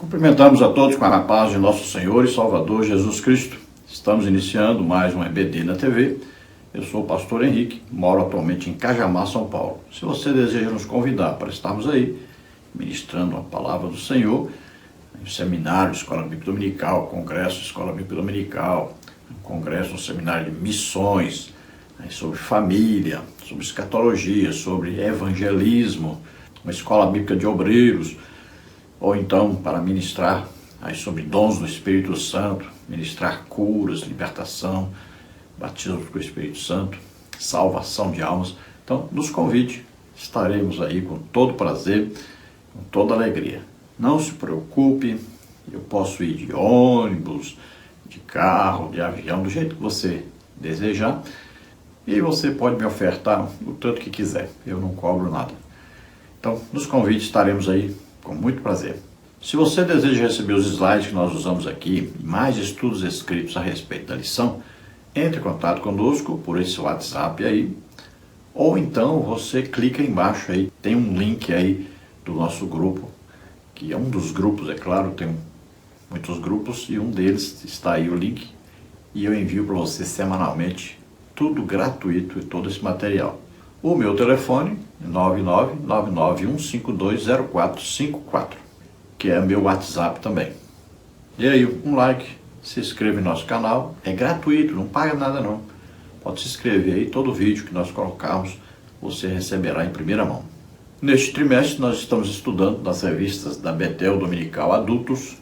Cumprimentamos a todos com a paz de nosso Senhor e Salvador Jesus Cristo. Estamos iniciando mais um EBD na TV. Eu sou o pastor Henrique, moro atualmente em Cajamar, São Paulo. Se você deseja nos convidar para estarmos aí, ministrando a palavra do Senhor, em seminário, escola bíblica dominical, congresso, escola bíblica dominical, congresso, um seminário de missões, sobre família, sobre escatologia, sobre evangelismo, uma escola bíblica de obreiros, ou então para ministrar sobre dons do Espírito Santo, ministrar curas, libertação, batismo com o Espírito Santo, salvação de almas. Então, nos convide, estaremos aí com todo prazer, com toda alegria. Não se preocupe, eu posso ir de ônibus, de carro, de avião, do jeito que você desejar, e você pode me ofertar o tanto que quiser, eu não cobro nada. Então, nos convide, estaremos aí com muito prazer. Se você deseja receber os slides que nós usamos aqui e mais estudos escritos a respeito da lição, entre em contato conosco por esse WhatsApp aí, ou então você clica embaixo aí, tem um link aí do nosso grupo, que é um dos grupos, é claro, tem muitos grupos e um deles está aí o link e eu envio para você semanalmente, tudo gratuito e todo esse material. O meu telefone é 99991520454, que é meu WhatsApp também. E aí, um like, se inscreva em nosso canal, é gratuito, não paga nada não. Pode se inscrever aí, todo vídeo que nós colocarmos, você receberá em primeira mão. Neste trimestre nós estamos estudando nas revistas da Betel Dominical Adultos,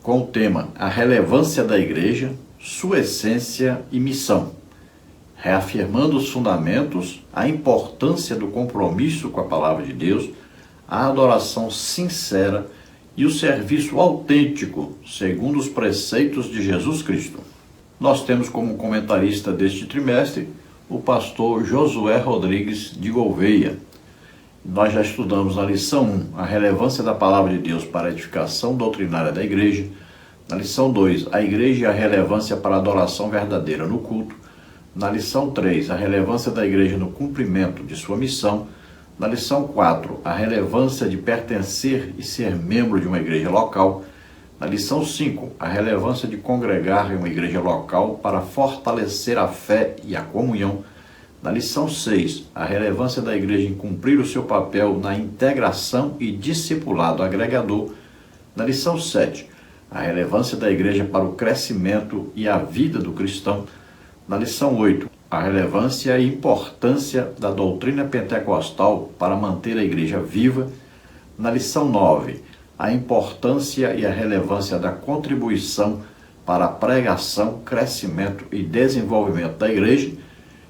com o tema A Relevância da Igreja, Sua Essência e Missão, reafirmando os fundamentos, a importância do compromisso com a Palavra de Deus, a adoração sincera e o serviço autêntico, segundo os preceitos de Jesus Cristo. Nós temos como comentarista deste trimestre o pastor Josué Rodrigues de Gouveia. Nós já estudamos na lição 1 a relevância da Palavra de Deus para a edificação doutrinária da Igreja, na lição 2 a Igreja e a relevância para a adoração verdadeira no culto, na lição 3, a relevância da igreja no cumprimento de sua missão. Na lição 4, a relevância de pertencer e ser membro de uma igreja local. Na lição 5, a relevância de congregar em uma igreja local para fortalecer a fé e a comunhão. Na lição 6, a relevância da igreja em cumprir o seu papel na integração e discipulado agregador. Na lição 7, a relevância da igreja para o crescimento e a vida do cristão. Na lição 8, a relevância e importância da doutrina pentecostal para manter a igreja viva. Na lição 9, a importância e a relevância da contribuição para a pregação, crescimento e desenvolvimento da igreja.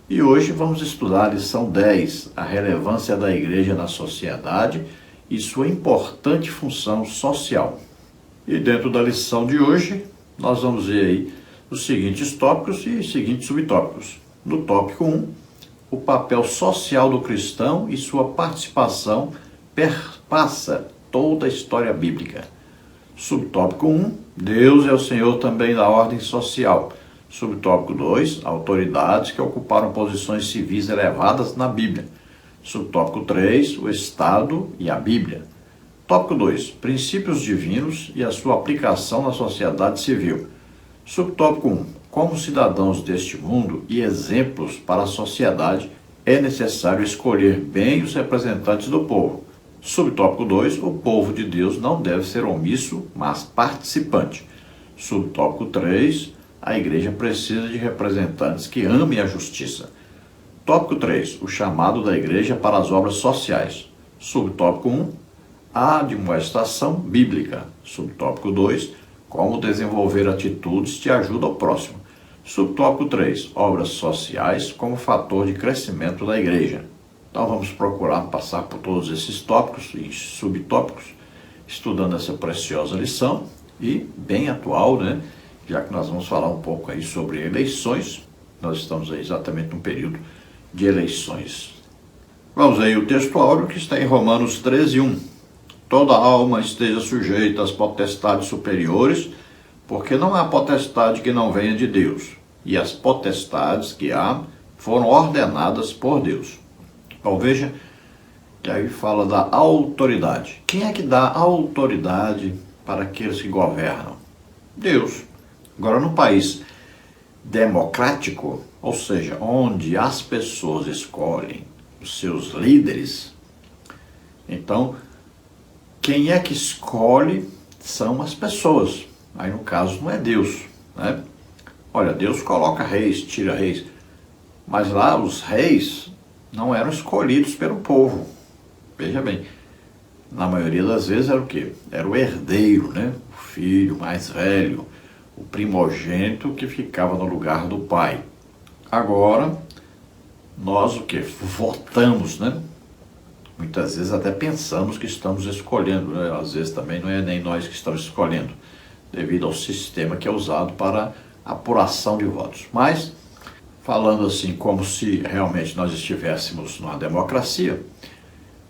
E hoje vamos estudar a lição 10, a relevância da igreja na sociedade e sua importante função social. E dentro da lição de hoje, nós vamos ver aí os seguintes tópicos e seguintes subtópicos. No tópico 1, o papel social do cristão e sua participação perpassa toda a história bíblica. Subtópico 1, Deus é o Senhor também da ordem social. Subtópico 2, autoridades que ocuparam posições civis elevadas na Bíblia. Subtópico 3, o Estado e a Bíblia. Tópico 2, princípios divinos e a sua aplicação na sociedade civil. Subtópico 1. Como cidadãos deste mundo e exemplos para a sociedade, é necessário escolher bem os representantes do povo. Subtópico 2. O povo de Deus não deve ser omisso, mas participante. Subtópico 3. A igreja precisa de representantes que amem a justiça. Tópico 3. O chamado da igreja para as obras sociais. Subtópico 1. A admoestação bíblica. Subtópico 2. Como desenvolver atitudes de ajuda ao próximo. Subtópico 3. Obras sociais como fator de crescimento da igreja. Então vamos procurar passar por todos esses tópicos e subtópicos, estudando essa preciosa lição e bem atual, né? Já que nós vamos falar um pouco aí sobre eleições. Nós estamos aí exatamente num período de eleições. Vamos aí o texto áureo que está em Romanos 13:1. Toda alma esteja sujeita às potestades superiores, porque não há potestade que não venha de Deus, e as potestades que há foram ordenadas por Deus. Então veja que aí fala da autoridade. Quem é que dá autoridade para aqueles que governam? Deus. Agora, no país democrático, ou seja, onde as pessoas escolhem os seus líderes, então, quem é que escolhe são as pessoas. Aí, no caso, não é Deus, né? Olha, Deus coloca reis, tira reis, mas lá os reis não eram escolhidos pelo povo. Veja bem, na maioria das vezes era o quê? Era o herdeiro, né? O filho mais velho, o primogênito que ficava no lugar do pai. Agora, nós o quê? Votamos, né? Muitas vezes até pensamos que estamos escolhendo, né? Às vezes também não é nem nós que estamos escolhendo, devido ao sistema que é usado para apuração de votos. Mas, falando assim, como se realmente nós estivéssemos numa democracia,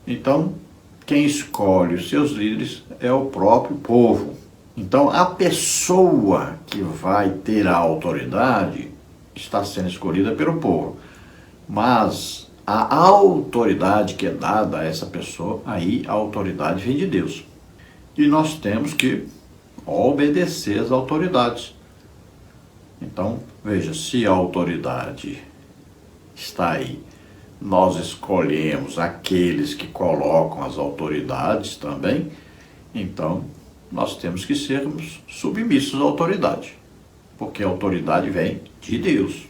então, quem escolhe os seus líderes é o próprio povo. Então, a pessoa que vai ter a autoridade está sendo escolhida pelo povo. Mas a autoridade que é dada a essa pessoa, aí a autoridade vem de Deus. E nós temos que obedecer às autoridades. Então, veja, se a autoridade está aí, nós escolhemos aqueles que colocam as autoridades também, então nós temos que sermos submissos à autoridade, porque a autoridade vem de Deus.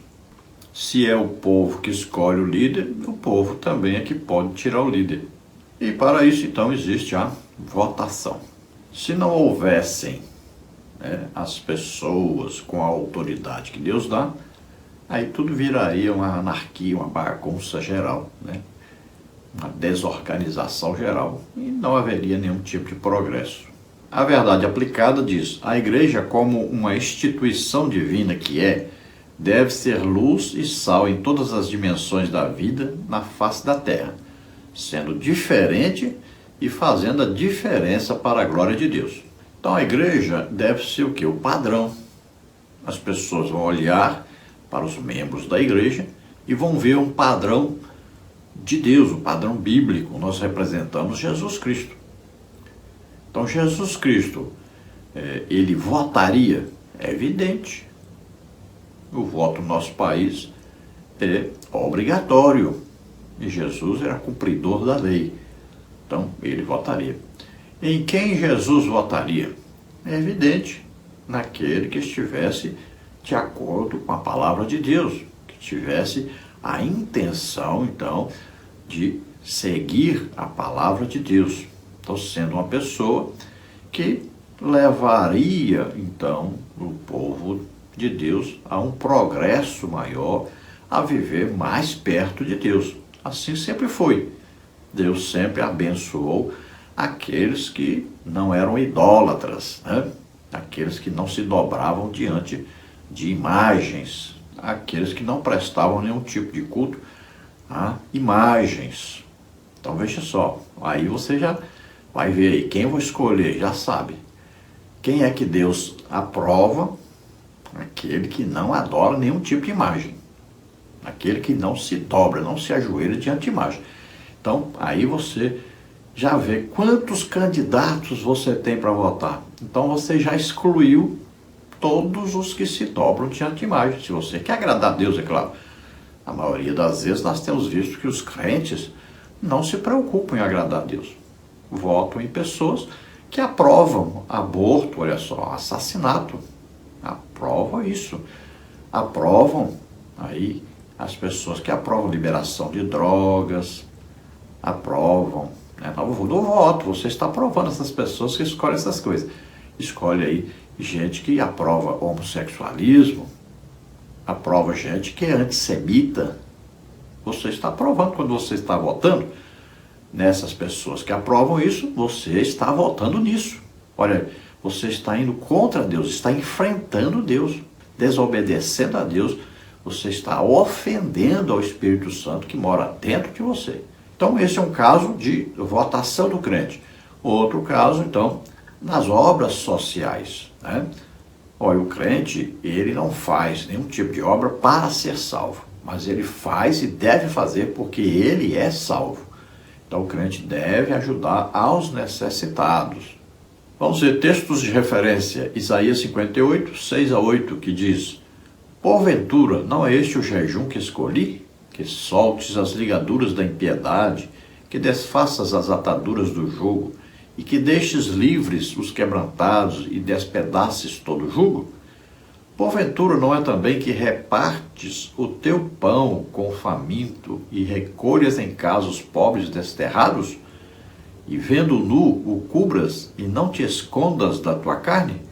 Se é o povo que escolhe o líder, o povo também é que pode tirar o líder. E para isso, então, existe a votação. Se não houvessem, né, as pessoas com a autoridade que Deus dá, aí tudo viraria uma anarquia, uma bagunça geral, né? Uma desorganização geral, e não haveria nenhum tipo de progresso. A verdade aplicada diz: a igreja, como uma instituição divina que é, deve ser luz e sal em todas as dimensões da vida na face da terra, sendo diferente e fazendo a diferença para a glória de Deus. Então a igreja deve ser o quê? O padrão. As pessoas vão olhar para os membros da igreja e vão ver um padrão de Deus, um padrão bíblico. Nós representamos Jesus Cristo. Então Jesus Cristo, ele votaria? É evidente. O voto no nosso país é obrigatório. E Jesus era cumpridor da lei. Então, ele votaria. Em quem Jesus votaria? É evidente, naquele que estivesse de acordo com a palavra de Deus, que tivesse a intenção, então, de seguir a palavra de Deus. Então, sendo uma pessoa que levaria, então, o povo de Deus a um progresso maior, a viver mais perto de Deus. Assim sempre foi. Deus sempre abençoou aqueles que não eram idólatras, né? Aqueles que não se dobravam diante de imagens, aqueles que não prestavam nenhum tipo de culto a imagens. Então veja só, aí você já vai ver aí, quem eu vou escolher, já sabe. Quem é que Deus aprova? Aquele que não adora nenhum tipo de imagem. Aquele que não se dobra, não se ajoelha diante de imagem. Então, aí você já vê quantos candidatos você tem para votar. Então, você já excluiu todos os que se dobram diante de imagem. Se você quer agradar a Deus, é claro. A maioria das vezes nós temos visto que os crentes não se preocupam em agradar a Deus. Votam em pessoas que aprovam aborto, olha só, assassinato. Aprovam isso. Aprovam aí as pessoas que aprovam liberação de drogas, aprovam, né? No voto, você está aprovando essas pessoas que escolhem essas coisas. Escolhe aí gente que aprova homossexualismo, aprova gente que é antissemita. Você está aprovando quando você está votando nessas pessoas que aprovam isso, você está votando nisso. Olha, você está indo contra Deus, está enfrentando Deus, desobedecendo a Deus, você está ofendendo ao Espírito Santo que mora dentro de você. Então, esse é um caso de votação do crente. Outro caso, então, nas obras sociais, né? Olha, o crente, ele não faz nenhum tipo de obra para ser salvo, mas ele faz e deve fazer porque ele é salvo. Então, o crente deve ajudar aos necessitados. Vamos ver textos de referência, Isaías 58, 6 a 8, que diz: porventura, não é este o jejum que escolhi? Que soltes as ligaduras da impiedade, que desfaças as ataduras do jugo, e que deixes livres os quebrantados e despedaces todo o jugo? Porventura não é também que repartes o teu pão com o faminto e recolhas em casa os pobres desterrados? E vendo nu o cubras e não te escondas da tua carne?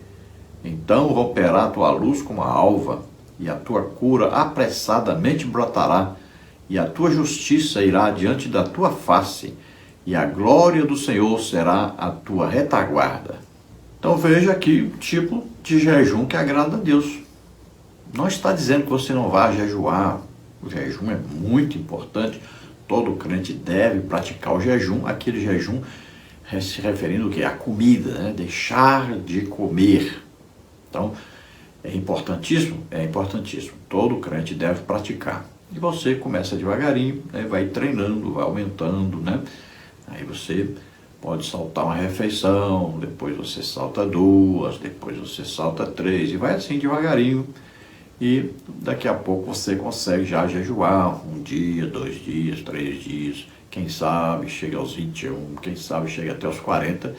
Então romperá a tua luz como a alva, e a tua cura apressadamente brotará, e a tua justiça irá diante da tua face, e a glória do Senhor será a tua retaguarda. Então veja aqui o tipo de jejum que agrada a Deus. Não está dizendo que você não vá jejuar. O jejum é muito importante. Todo crente deve praticar o jejum. Aquele jejum se referindo ao quê? A comida, né? Deixar de comer. Então, é importantíssimo? É importantíssimo. Todo crente deve praticar. E você começa devagarinho, né? Vai treinando, vai aumentando, né? Aí você pode saltar uma refeição, depois você salta duas, depois você salta três, e vai assim devagarinho. E daqui a pouco você consegue já jejuar 1 dia, 2 dias, 3 dias. Quem sabe chega aos 21, quem sabe chega até aos 40.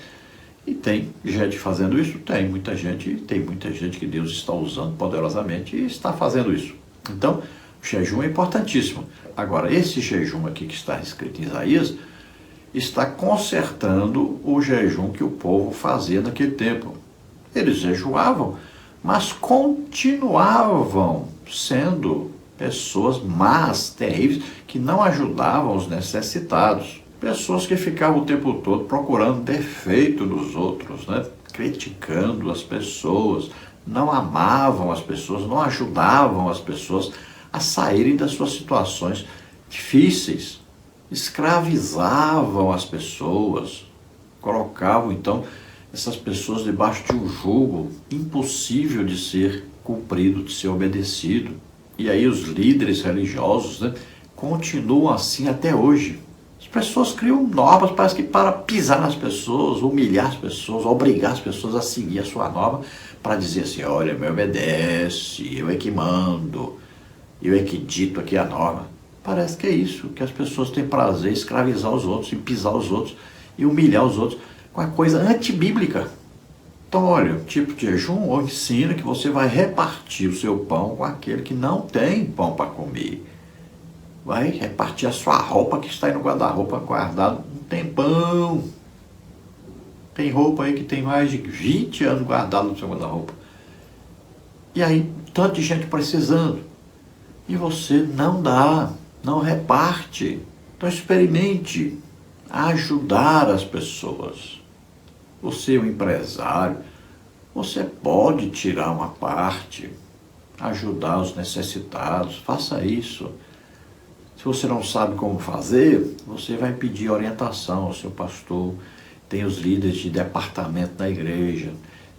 E tem gente fazendo isso? Tem muita gente que Deus está usando poderosamente e está fazendo isso. Então, o jejum é importantíssimo. Agora, esse jejum aqui que está escrito em Isaías está consertando o jejum que o povo fazia naquele tempo. Eles jejuavam, mas continuavam sendo pessoas más, terríveis, que não ajudavam os necessitados. Pessoas que ficavam o tempo todo procurando defeito nos outros, né? Criticando as pessoas, não amavam as pessoas, não ajudavam as pessoas a saírem das suas situações difíceis. Escravizavam as pessoas, colocavam então essas pessoas debaixo de um jugo impossível de ser cumprido, de ser obedecido. E aí os líderes religiosos, né, continuam assim até hoje. As pessoas criam normas, parece que para pisar nas pessoas, humilhar as pessoas, obrigar as pessoas a seguir a sua norma, para dizer assim, olha, me obedece, eu é que mando, eu é que dito aqui a norma. Parece que é isso, que as pessoas têm prazer em escravizar os outros, em pisar os outros e humilhar os outros com a coisa antibíblica. Então, olha, o tipo de jejum ensina que você vai repartir o seu pão com aquele que não tem pão para comer. Vai repartir a sua roupa que está aí no guarda-roupa guardado um tempão. Tem roupa aí que tem mais de 20 anos guardado no seu guarda-roupa. E aí, tanto de gente precisando. E você não dá, não reparte. Então experimente ajudar as pessoas. Você é um empresário, você pode tirar uma parte, ajudar os necessitados, faça isso. Se você não sabe como fazer, você vai pedir orientação ao seu pastor. Tem os líderes de departamento da igreja,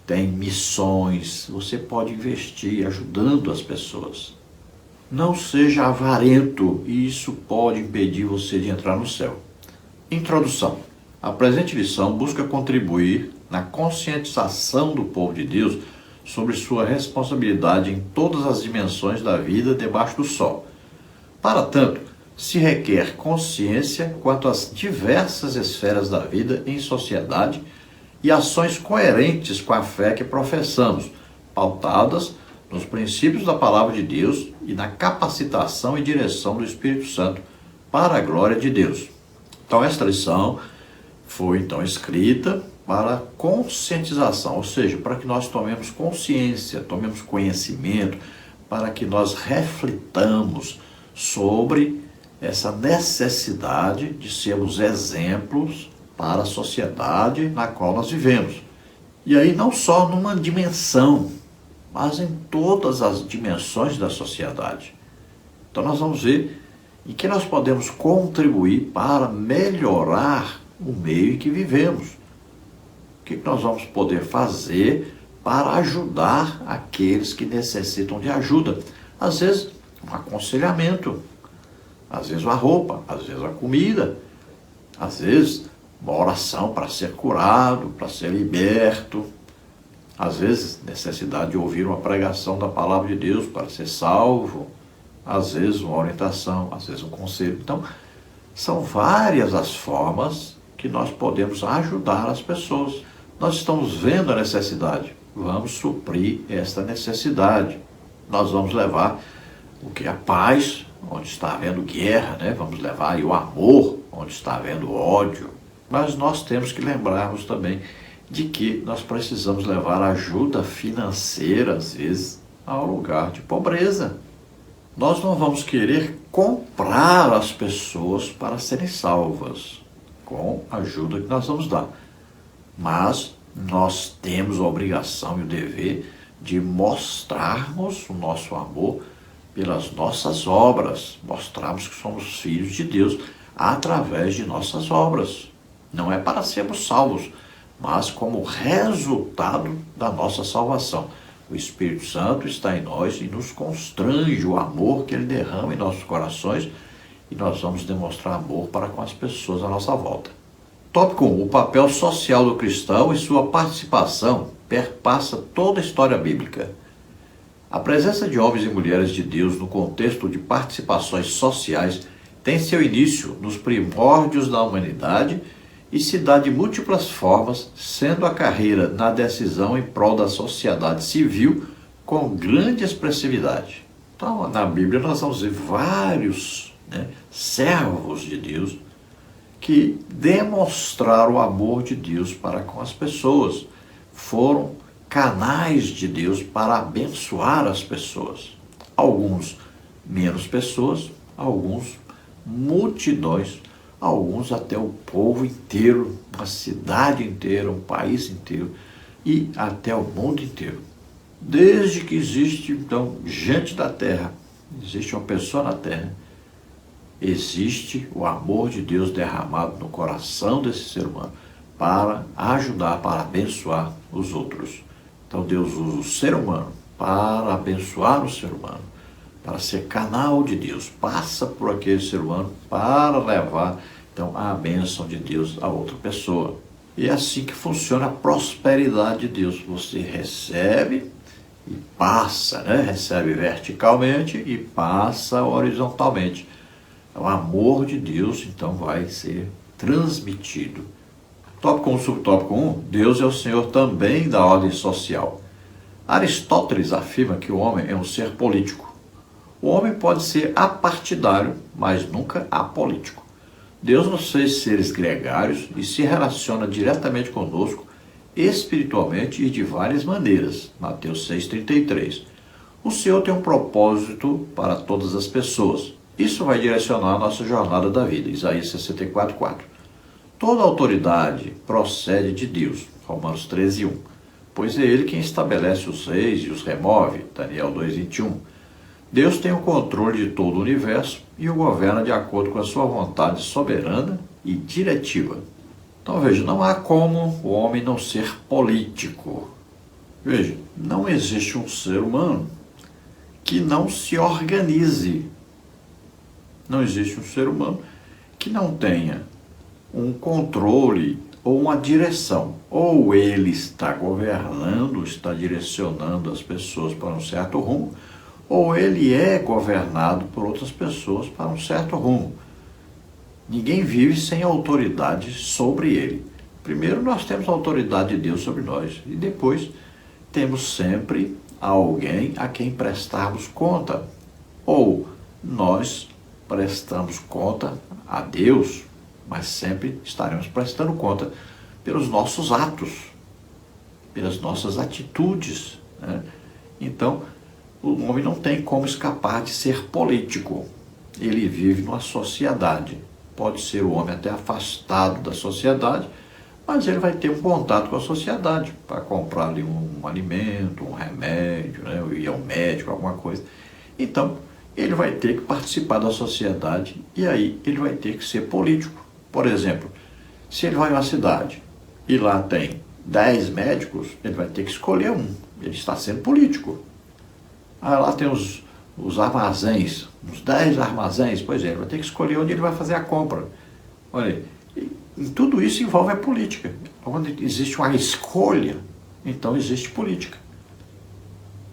tem missões, você pode investir ajudando as pessoas. Não seja avarento, e isso pode impedir você de entrar no céu. Introdução. A presente lição busca contribuir na conscientização do povo de Deus sobre sua responsabilidade em todas as dimensões da vida debaixo do sol. Para tanto, se requer consciência quanto às diversas esferas da vida em sociedade e ações coerentes com a fé que professamos, pautadas nos princípios da Palavra de Deus e na capacitação e direção do Espírito Santo para a glória de Deus. Então, esta lição foi então escrita para conscientização, ou seja, para que nós tomemos consciência, tomemos conhecimento, para que nós reflitamos sobre essa necessidade de sermos exemplos para a sociedade na qual nós vivemos. E aí não só numa dimensão, mas em todas as dimensões da sociedade. Então nós vamos ver em que nós podemos contribuir para melhorar o meio em que vivemos. O que nós vamos poder fazer para ajudar aqueles que necessitam de ajuda? Às vezes, um aconselhamento, às vezes a roupa, às vezes a comida, às vezes uma oração para ser curado, para ser liberto. Às vezes, necessidade de ouvir uma pregação da palavra de Deus para ser salvo. Às vezes, uma orientação, às vezes, um conselho. Então, são várias as formas que nós podemos ajudar as pessoas. Nós estamos vendo a necessidade, vamos suprir esta necessidade. Nós vamos levar o que? A paz, onde está havendo guerra, né? Vamos levar aí o amor, onde está havendo ódio. Mas nós temos que lembrarmos também de que nós precisamos levar ajuda financeira, às vezes, ao lugar de pobreza. Nós não vamos querer comprar as pessoas para serem salvas com a ajuda que nós vamos dar. Mas nós temos a obrigação e o dever de mostrarmos o nosso amor pelas nossas obras, mostrarmos que somos filhos de Deus através de nossas obras. Não é para sermos salvos, mas como resultado da nossa salvação. O Espírito Santo está em nós e nos constrange o amor que Ele derrama em nossos corações e nós vamos demonstrar amor para com as pessoas à nossa volta. Tópico 1. O papel social do cristão e sua participação perpassa toda a história bíblica. A presença de homens e mulheres de Deus no contexto de participações sociais tem seu início nos primórdios da humanidade e se dá de múltiplas formas, sendo a carreira na decisão em prol da sociedade civil com grande expressividade. Então, na Bíblia nós vamos ver vários servos de Deus que demonstraram o amor de Deus para com as pessoas, foram canais de Deus para abençoar as pessoas. Alguns menos pessoas, alguns multidões, alguns até o povo inteiro, uma cidade inteira, um país inteiro e até o mundo inteiro. Desde que existe, então, gente da terra, existe uma pessoa na terra, existe o amor de Deus derramado no coração desse ser humano para ajudar, para abençoar os outros. Então Deus usa o ser humano para abençoar o ser humano, para ser canal de Deus, passa por aquele ser humano para levar então a bênção de Deus a outra pessoa. E é assim que funciona a prosperidade de Deus. Você recebe e passa, recebe verticalmente e passa horizontalmente. O amor de Deus, então, vai ser transmitido. Tópico 1, subtópico 1. Deus é o Senhor também da ordem social. Aristóteles afirma que o homem é um ser político. O homem pode ser apartidário, mas nunca apolítico. Deus nos fez seres gregários e se relaciona diretamente conosco, espiritualmente e de várias maneiras. Mateus 6,33. O Senhor tem um propósito para todas as pessoas. Isso vai direcionar a nossa jornada da vida. Isaías 64,4. Toda autoridade procede de Deus. Romanos 13,1. Pois é Ele quem estabelece os reis e os remove. Daniel 2,21. Deus tem o controle de todo o universo e o governa de acordo com a sua vontade soberana e diretiva. Então veja, não há como o homem não ser político. Veja, não existe um ser humano que não se organize. Não existe um ser humano que não tenha um controle ou uma direção. Ou ele está governando, está direcionando as pessoas para um certo rumo, ou ele é governado por outras pessoas para um certo rumo. Ninguém vive sem autoridade sobre ele. Primeiro nós temos a autoridade de Deus sobre nós e depois temos sempre alguém a quem prestarmos conta. Ou nós prestamos conta a Deus, mas sempre estaremos prestando conta pelos nossos atos, pelas nossas atitudes. Então, o homem não tem como escapar de ser político. Ele vive numa sociedade. Pode ser o homem até afastado da sociedade, mas ele vai ter um contato com a sociedade para comprar ali um alimento, um remédio, ir ao médico, alguma coisa. Então, ele vai ter que participar da sociedade e aí ele vai ter que ser político. Por exemplo, se ele vai em uma cidade e lá tem 10 médicos, ele vai ter que escolher um. Ele está sendo político. Lá tem os armazéns, uns 10 armazéns, pois é, ele vai ter que escolher onde ele vai fazer a compra. Olha, em tudo isso envolve a política. Onde existe uma escolha, então existe política.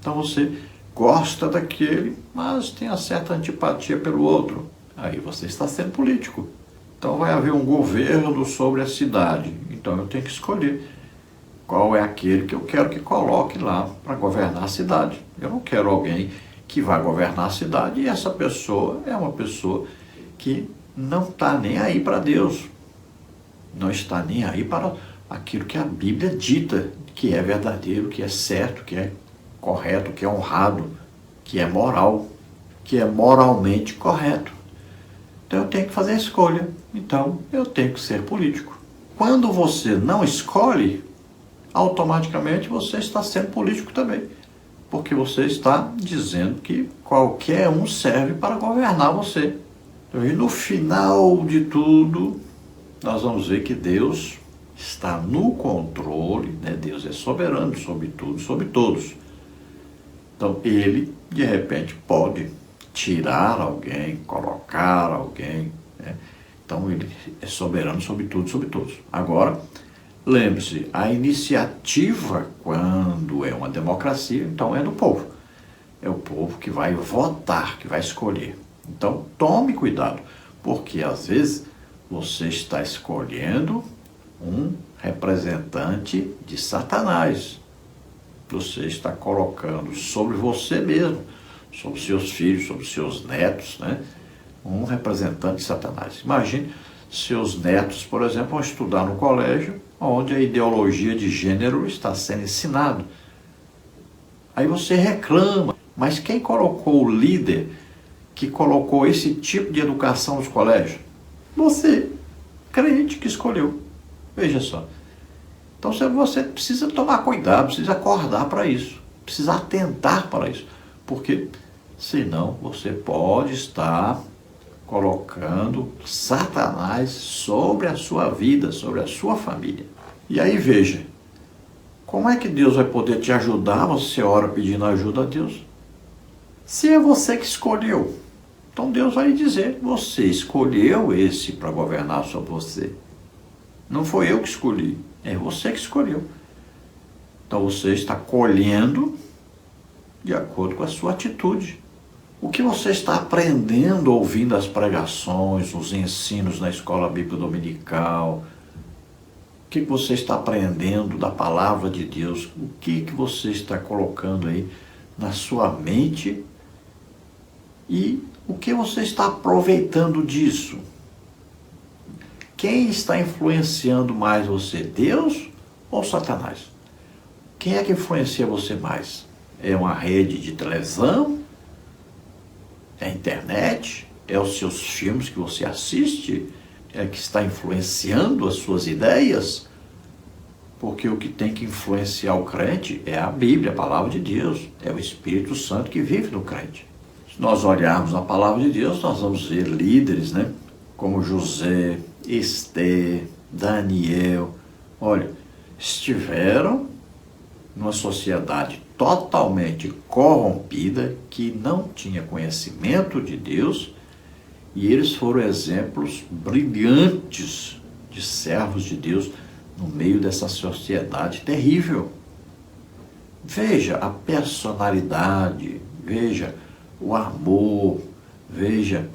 Então você gosta daquele, mas tem uma certa antipatia pelo outro. Aí você está sendo político. Então vai haver um governo sobre a cidade. Então eu tenho que escolher qual é aquele que eu quero que coloque lá para governar a cidade. Eu não quero alguém que vai governar a cidade e essa pessoa é uma pessoa que não está nem aí para Deus. Não está nem aí para aquilo que a Bíblia dita, que é verdadeiro, que é certo, que é correto, que é honrado, que é moral, que é moralmente correto. Então eu tenho que fazer a escolha. Então eu tenho que ser político. Quando você não escolhe, automaticamente você está sendo político também. Porque você está dizendo que qualquer um serve para governar você. E no final de tudo, nós vamos ver que Deus está no controle, né? Deus é soberano sobre tudo, sobre todos. Então ele, de repente, pode tirar alguém, colocar alguém, né? Então ele é soberano sobre tudo, sobre todos. Agora, lembre-se, a iniciativa, quando é uma democracia, então é do povo. É o povo que vai votar, que vai escolher. Então tome cuidado, porque às vezes você está escolhendo um representante de Satanás. Você está colocando sobre você mesmo, sobre seus filhos, sobre seus netos, né? Um representante de Satanás. Imagine seus netos, por exemplo, vão estudar no colégio onde a ideologia de gênero está sendo ensinada. Aí você reclama, mas quem colocou o líder que colocou esse tipo de educação nos colégios? Você, crente que escolheu. Veja só. Então você precisa tomar cuidado, precisa acordar para isso, precisa atentar para isso, porque senão você pode estar colocando Satanás sobre a sua vida, sobre a sua família. E aí veja, como é que Deus vai poder te ajudar? Você ora pedindo ajuda a Deus. Se é você que escolheu, então Deus vai lhe dizer, você escolheu esse para governar sobre você. Não foi eu que escolhi, é você que escolheu. Então você está colhendo de acordo com a sua atitude. O que você está aprendendo ouvindo as pregações, os ensinos na escola bíblica dominical? O que você está aprendendo da palavra de Deus? O que você está colocando aí na sua mente? E o que você está aproveitando disso? Quem está influenciando mais você, Deus ou Satanás? Quem é que influencia você mais? É uma rede de televisão? É a internet? É os seus filmes que você assiste? É que está influenciando as suas ideias? Porque o que tem que influenciar o crente é a Bíblia, a palavra de Deus. É o Espírito Santo que vive no crente. Se nós olharmos a palavra de Deus, nós vamos ver líderes, né? Como José, Esther, Daniel. Olha, estiveram numa sociedade totalmente corrompida, que não tinha conhecimento de Deus, e eles foram exemplos brilhantes de servos de Deus no meio dessa sociedade terrível. Veja a personalidade, veja o amor, veja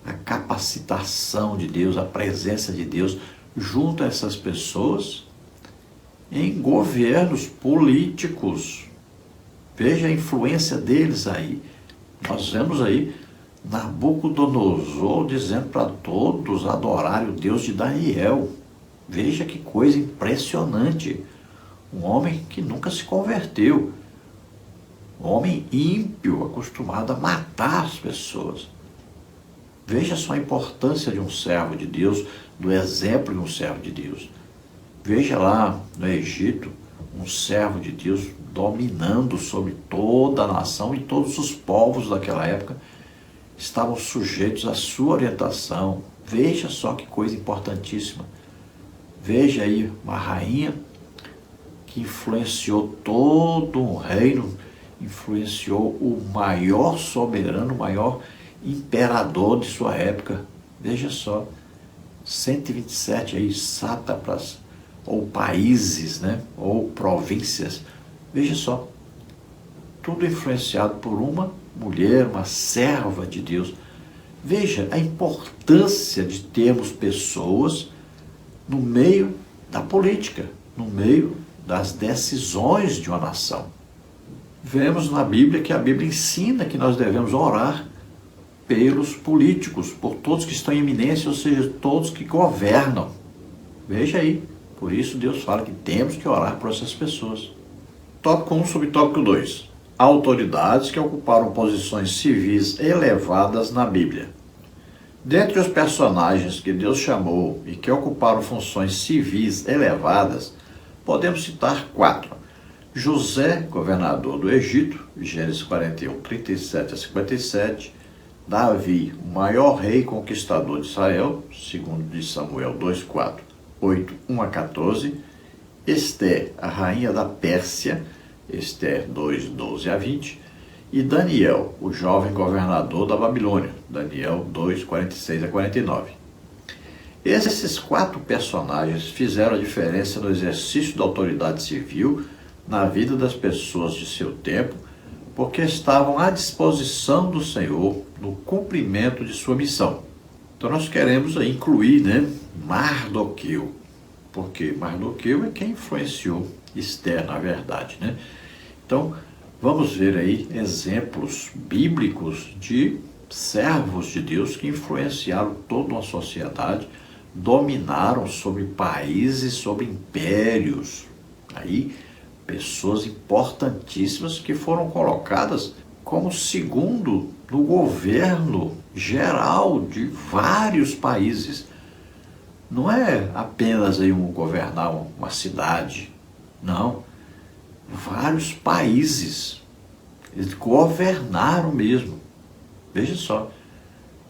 a capacitação de Deus, a presença de Deus junto a essas pessoas em governos políticos. Veja a influência deles aí. Nós vemos aí Nabucodonosor dizendo para todos adorarem o Deus de Daniel. Veja que coisa impressionante. Um homem que nunca se converteu. Um homem ímpio, acostumado a matar as pessoas. Veja só a importância de um servo de Deus, do exemplo de um servo de Deus. Veja lá no Egito, um servo de Deus dominando sobre toda a nação, e todos os povos daquela época estavam sujeitos à sua orientação. Veja só que coisa importantíssima. Veja aí uma rainha que influenciou todo um reino, influenciou o maior soberano, o maior imperador de sua época. Veja só. 127 aí sátrapas, ou países, né? Ou províncias. Veja só, tudo influenciado por uma mulher, uma serva de Deus. Veja a importância de termos pessoas no meio da política, no meio das decisões de uma nação. Vemos na Bíblia que a Bíblia ensina que nós devemos orar pelos políticos, por todos que estão em eminência, ou seja, todos que governam. Veja aí, por isso Deus fala que temos que orar por essas pessoas. Tópico 1, subtópico 2. Autoridades que ocuparam posições civis elevadas na Bíblia. Dentre os personagens que Deus chamou e que ocuparam funções civis elevadas, podemos citar 4. José, governador do Egito, Gênesis 41, 37 a 57. Davi, o maior rei conquistador de Israel, segundo de Samuel 2:4, 8, 1 a 14. Esther, a rainha da Pérsia, Esther 2, 12 a 20. E Daniel, o jovem governador da Babilônia, Daniel 2, 46 a 49. Esses 4 personagens fizeram a diferença no exercício da autoridade civil na vida das pessoas de seu tempo, porque estavam à disposição do Senhor no cumprimento de sua missão. Então nós queremos incluir, né, Mardoqueu, porque Mardoqueu é quem influenciou Esther, na verdade, né? Então, vamos ver aí exemplos bíblicos de servos de Deus que influenciaram toda uma sociedade, dominaram sobre países, sobre impérios. Aí, pessoas importantíssimas que foram colocadas como segundo no governo geral de vários países. Não é apenas aí governar uma cidade, não. Vários países, eles governaram mesmo. Veja só,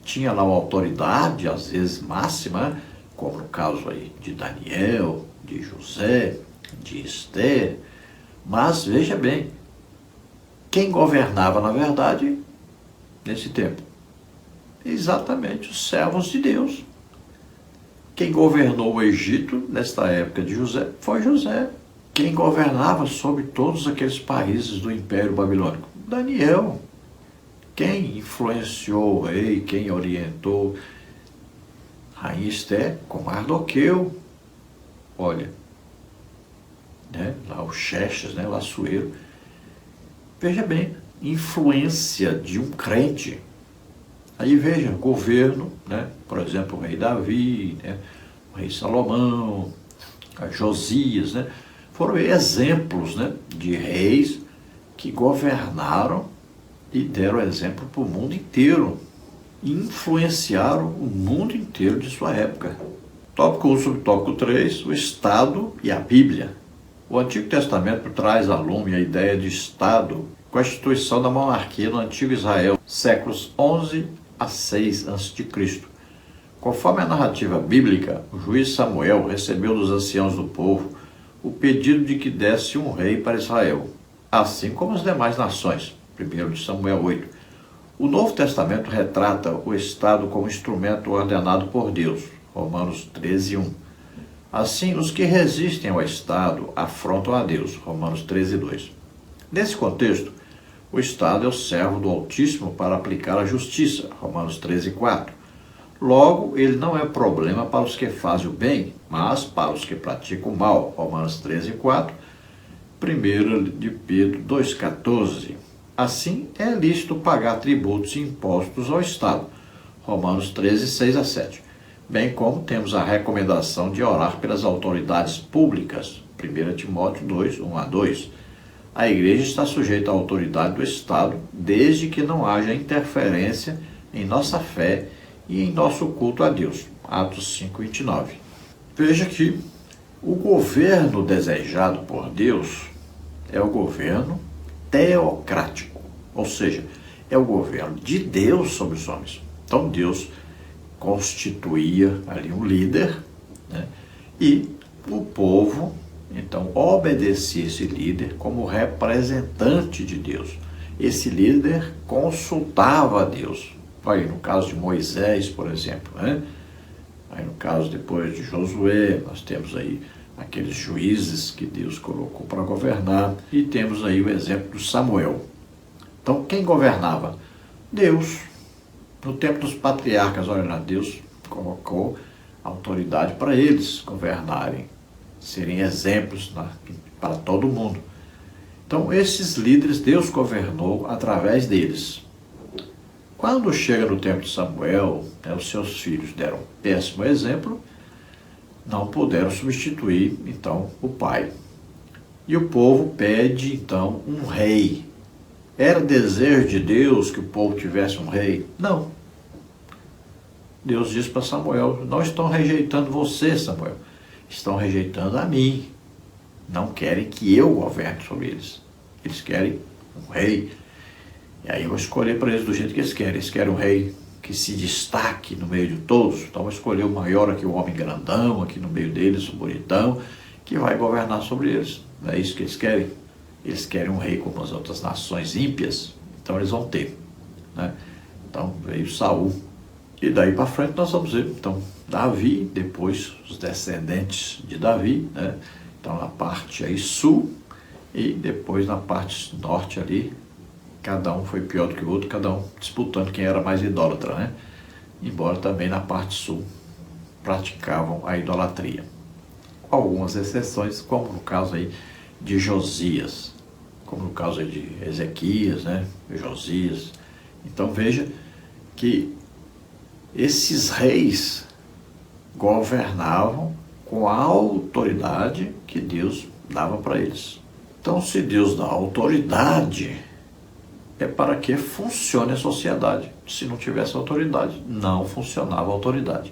tinha lá uma autoridade, às vezes máxima, como no caso aí de Daniel, de José, de Esther. Mas veja bem, quem governava na verdade nesse tempo? Exatamente os servos de Deus. Quem governou o Egito nesta época de José foi José. Quem governava sobre todos aqueles países do Império Babilônico? Daniel. Quem influenciou o rei, quem orientou? Rainha Esther com Mardoqueu. Olha, né, lá o Xerxes, né, Laçoeiro. Veja bem, influência de um crente. Aí veja, governo, né, por exemplo, o rei Davi, né, o rei Salomão, Josias, né, foram exemplos, né, de reis que governaram e deram exemplo para o mundo inteiro, influenciaram o mundo inteiro de sua época. Tópico 1, subtópico 3, o Estado e a Bíblia. O Antigo Testamento traz à lume a ideia de Estado, constituição da monarquia no Antigo Israel, séculos 11 a 6 a.C. Conforme a narrativa bíblica, o juiz Samuel recebeu dos anciãos do povo o pedido de que desse um rei para Israel, assim como as demais nações. 1 de Samuel 8. O Novo Testamento retrata o Estado como instrumento ordenado por Deus. Romanos 13, 1. Assim, os que resistem ao Estado afrontam a Deus. Romanos 13, 2. Nesse contexto, o Estado é o servo do Altíssimo para aplicar a justiça. Romanos 13, 4. Logo, ele não é problema para os que fazem o bem, mas para os que praticam o mal. Romanos 13, 4. 1 de Pedro 2,14. Assim, é lícito pagar tributos e impostos ao Estado. Romanos 13, 6 a 7. Bem como temos a recomendação de orar pelas autoridades públicas. 1 Timóteo 2, 1 a 2. A Igreja está sujeita à autoridade do Estado, desde que não haja interferência em nossa fé e em nosso culto a Deus. Atos 5, 29. Veja que o governo desejado por Deus é o governo teocrático, ou seja, é o governo de Deus sobre os homens. Então Deus constituía ali um líder, né, e o povo então obedecia esse líder como representante de Deus. Esse líder consultava a Deus. Aí, no caso de Moisés, por exemplo, né, Aí no caso depois de Josué, nós temos aí aqueles juízes que Deus colocou para governar, e temos aí o exemplo de Samuel. Então quem governava? Deus. No tempo dos patriarcas, olha lá, Deus colocou autoridade para eles governarem, serem exemplos para todo mundo. Então esses líderes, Deus governou através deles. Quando chega no tempo de Samuel, os seus filhos deram um péssimo exemplo, não puderam substituir, então, o pai. E o povo pede, então, um rei. Era desejo de Deus que o povo tivesse um rei? Não. Deus disse para Samuel: não estão rejeitando você, Samuel, estão rejeitando a mim. Não querem que eu governe sobre eles. Eles querem um rei. E aí eu vou escolher para eles do jeito que eles querem. Eles querem um rei que se destaque no meio de todos. Então eu vou escolher o maior aqui, o homem grandão aqui no meio deles, o bonitão, que vai governar sobre eles. Não é isso que eles querem? Eles querem um rei como as outras nações ímpias. Então eles vão ter, né? Então veio Saul. E daí para frente nós vamos ver, então, Davi, depois os descendentes de Davi, né? Então na parte aí sul, e depois na parte norte ali, cada um foi pior do que o outro, cada um disputando quem era mais idólatra, né? Embora também na parte sul praticavam a idolatria. Algumas exceções, como no caso aí de Josias, como no caso aí de Ezequias, né? Josias. Então veja que esses reis governavam com a autoridade que Deus dava para eles. Então, se Deus dá autoridade, é para que funcione a sociedade. Se não tivesse autoridade, não funcionava a autoridade.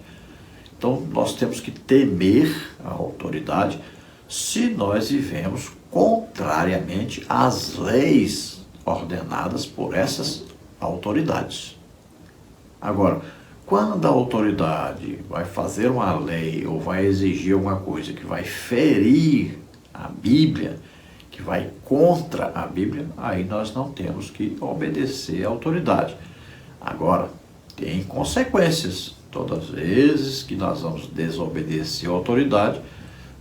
Então, nós temos que temer a autoridade se nós vivemos contrariamente às leis ordenadas por essas autoridades. Agora, quando a autoridade vai fazer uma lei ou vai exigir alguma coisa que vai ferir a Bíblia, que vai contra a Bíblia, aí nós não temos que obedecer à autoridade. Agora, tem consequências. Todas as vezes que nós vamos desobedecer à autoridade,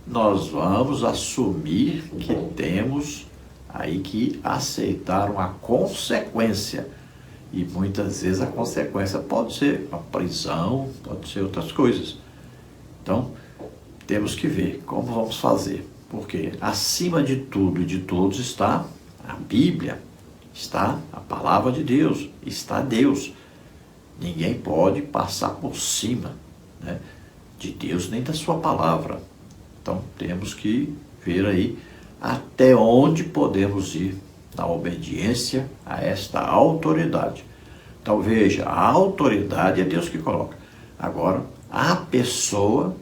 nós vamos assumir que temos aí que aceitar uma consequência. E muitas vezes a consequência pode ser a prisão, pode ser outras coisas. Então, temos que ver como vamos fazer. Porque acima de tudo e de todos está a Bíblia, está a palavra de Deus, está Deus. Ninguém pode passar por cima, né, de Deus nem da sua palavra. Então, temos que ver aí até onde podemos ir na obediência a esta autoridade. Então veja, a autoridade é Deus que coloca. Agora, a pessoa,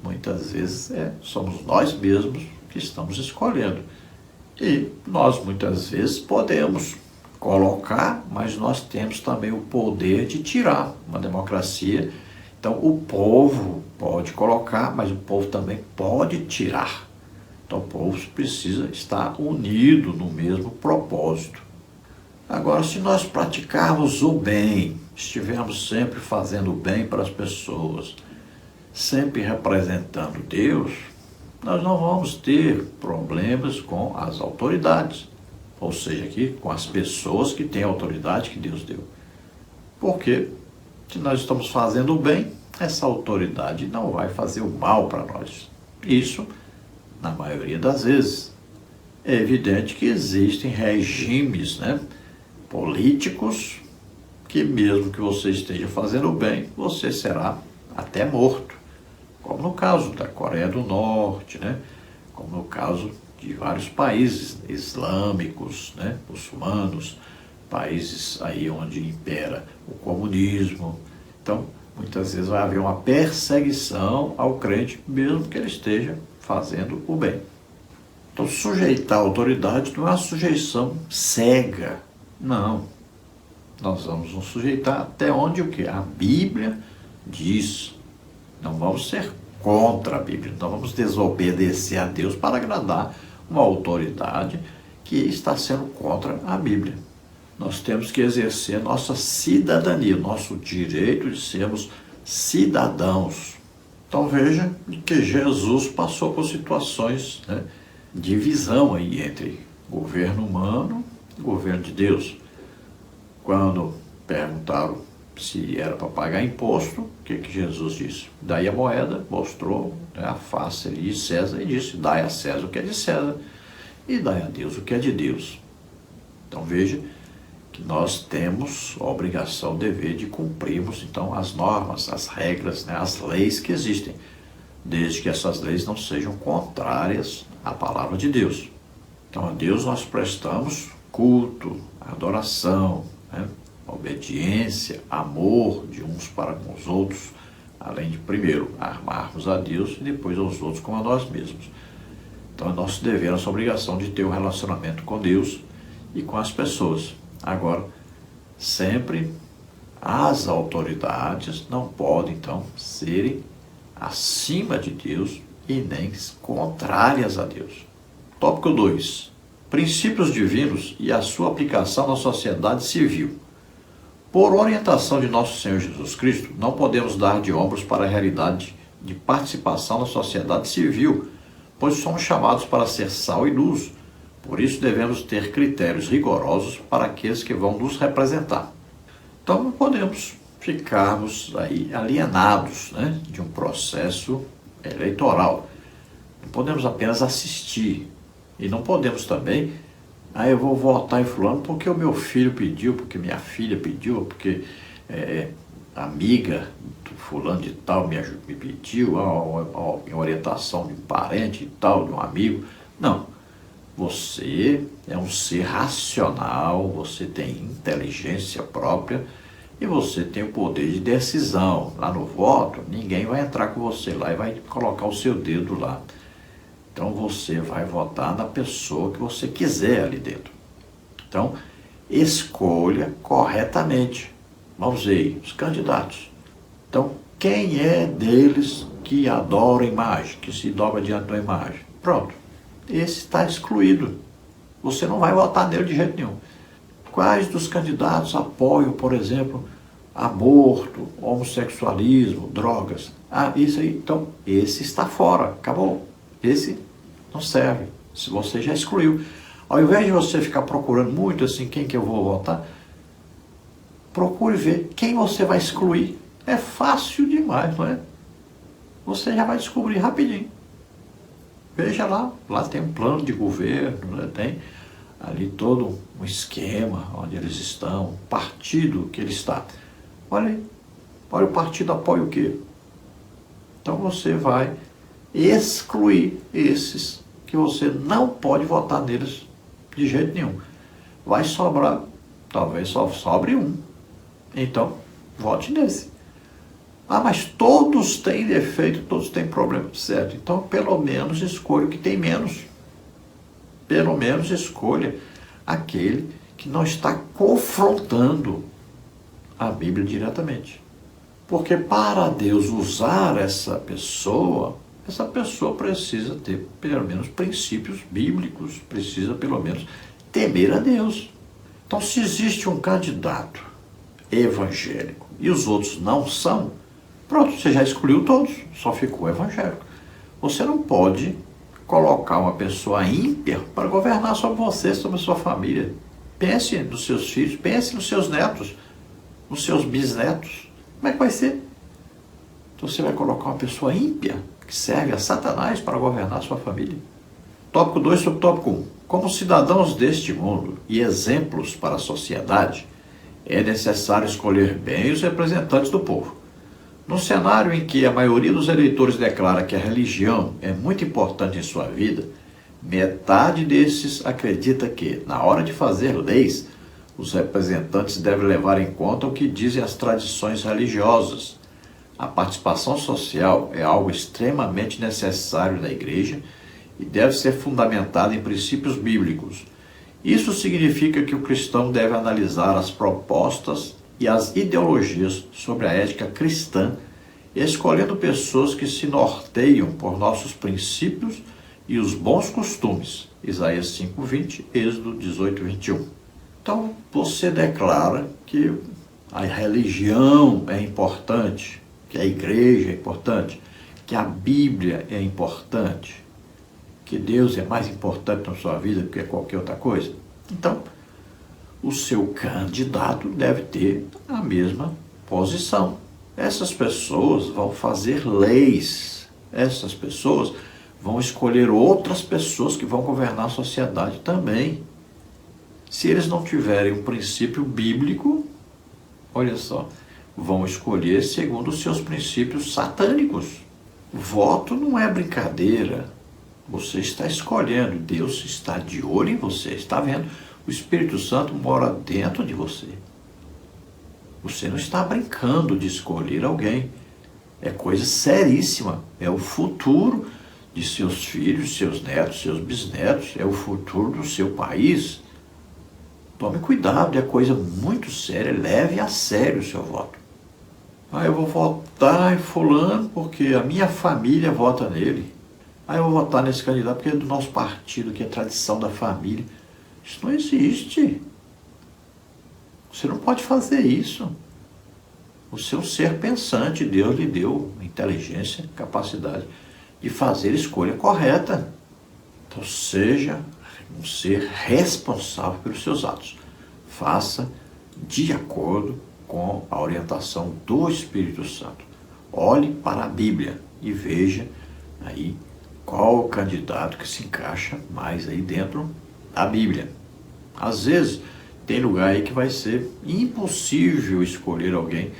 muitas vezes, somos nós mesmos que estamos escolhendo. E nós, muitas vezes, podemos colocar, mas nós temos também o poder de tirar. Uma democracia, então o povo pode colocar, mas o povo também pode tirar. Então o povo precisa estar unido no mesmo propósito. Agora, se nós praticarmos o bem, estivermos sempre fazendo o bem para as pessoas, sempre representando Deus, nós não vamos ter problemas com as autoridades, ou seja, aqui com as pessoas que têm a autoridade que Deus deu. Porque se nós estamos fazendo o bem, essa autoridade não vai fazer o mal para nós. Isso na maioria das vezes. É evidente que existem regimes, né, políticos, que mesmo que você esteja fazendo bem, você será até morto. Como no caso da Coreia do Norte, né, como no caso de vários países islâmicos, né, muçulmanos, países aí onde impera o comunismo. Então, muitas vezes vai haver uma perseguição ao crente, mesmo que ele esteja fazendo o bem. Então, sujeitar a autoridade não é uma sujeição cega. Não. Nós vamos nos sujeitar até onde o quê? A Bíblia diz. Não vamos ser contra a Bíblia. Não vamos desobedecer a Deus para agradar uma autoridade que está sendo contra a Bíblia. Nós temos que exercer nossa cidadania, nosso direito de sermos cidadãos. Então veja que Jesus passou por situações, né, de divisão aí entre governo humano e governo de Deus. Quando perguntaram se era para pagar imposto, o que Jesus disse? Daí a moeda, mostrou, né, a face ali de César e disse: dai a César o que é de César e dai a Deus o que é de Deus. Então veja que nós temos a obrigação, o dever de cumprirmos então as normas, as regras, né, as leis que existem, desde que essas leis não sejam contrárias à palavra de Deus. Então a Deus nós prestamos culto, adoração, né, obediência, amor de uns para com os outros, além de primeiro amarmos a Deus e depois aos outros como a nós mesmos. Então é nosso dever, nossa obrigação de ter um relacionamento com Deus e com as pessoas. Agora, sempre as autoridades não podem, então, serem acima de Deus e nem contrárias a Deus. Tópico 2. Princípios divinos e a sua aplicação na sociedade civil. Por orientação de nosso Senhor Jesus Cristo, não podemos dar de ombros para a realidade de participação na sociedade civil, pois somos chamados para ser sal e luz. Por isso devemos ter critérios rigorosos para aqueles que vão nos representar. Então não podemos ficarmos aí alienados, né, de um processo eleitoral. Não podemos apenas assistir. E não podemos também, eu vou votar em fulano porque o meu filho pediu, porque minha filha pediu, porque a amiga do fulano de tal me pediu, em orientação de um parente e tal, de um amigo. Não. Você é um ser racional, você tem inteligência própria e você tem o poder de decisão. Lá no voto, ninguém vai entrar com você lá e vai colocar o seu dedo lá. Então você vai votar na pessoa que você quiser ali dentro. Então, escolha corretamente. Vamos ver os candidatos. Então, quem é deles que adora a imagem, que se dobra diante da imagem? Pronto. Esse está excluído. Você não vai votar nele de jeito nenhum. Quais dos candidatos apoiam, por exemplo, aborto, homossexualismo, drogas? Isso aí. Então, esse está fora. Acabou. Esse não serve. Se você já excluiu. Ao invés de você ficar procurando muito assim, quem que eu vou votar, procure ver quem você vai excluir. É fácil demais, não é? Você já vai descobrir rapidinho. Veja lá tem um plano de governo, né? Tem ali todo um esquema onde eles estão, um partido que ele está. Olha aí, olha, o partido apoia o quê? Então você vai excluir esses que você não pode votar neles de jeito nenhum. Vai sobrar, talvez só sobre um. Então, vote nesse. Mas todos têm defeito, todos têm problema, certo? Então, pelo menos escolha o que tem menos. Pelo menos escolha aquele que não está confrontando a Bíblia diretamente. Porque para Deus usar essa pessoa precisa ter pelo menos princípios bíblicos, precisa pelo menos temer a Deus. Então, se existe um candidato evangélico e os outros não são, pronto, você já excluiu todos, só ficou evangélico. Você não pode colocar uma pessoa ímpia para governar sobre você, sobre a sua família. Pense nos seus filhos, pense nos seus netos, nos seus bisnetos. Como é que vai ser? Então você vai colocar uma pessoa ímpia, que serve a Satanás para governar a sua família. Tópico 2 sobre tópico 1. Como cidadãos deste mundo e exemplos para a sociedade, é necessário escolher bem os representantes do povo. Num cenário em que a maioria dos eleitores declara que a religião é muito importante em sua vida, metade desses acredita que, na hora de fazer leis, os representantes devem levar em conta o que dizem as tradições religiosas. A participação social é algo extremamente necessário na igreja e deve ser fundamentada em princípios bíblicos. Isso significa que o cristão deve analisar as propostas e as ideologias sobre a ética cristã, escolhendo pessoas que se norteiam por nossos princípios e os bons costumes. Isaías 5:20, Êxodo 18:21. Então, você declara que a religião é importante, que a igreja é importante, que a Bíblia é importante, que Deus é mais importante na sua vida do que qualquer outra coisa, então o seu candidato deve ter a mesma posição. Essas pessoas vão fazer leis, essas pessoas vão escolher outras pessoas que vão governar a sociedade também. Se eles não tiverem um princípio bíblico, olha só, vão escolher segundo os seus princípios satânicos. Voto não é brincadeira. Você está escolhendo, Deus está de olho em você, está vendo? O Espírito Santo mora dentro de você. Você não está brincando de escolher alguém. É coisa seríssima. É o futuro de seus filhos, seus netos, seus bisnetos. É o futuro do seu país. Tome cuidado, é coisa muito séria. Leve a sério o seu voto. Eu vou votar em fulano porque a minha família vota nele. Eu vou votar nesse candidato porque é do nosso partido, que é tradição da família. Isso não existe. Você não pode fazer isso. Você é um ser pensante, Deus lhe deu inteligência, capacidade de fazer a escolha correta. Então seja um ser responsável pelos seus atos. Faça de acordo com a orientação do Espírito Santo. Olhe para a Bíblia e veja aí qual o candidato que se encaixa mais aí dentro da Bíblia. Às vezes tem lugar aí que vai ser impossível escolher alguém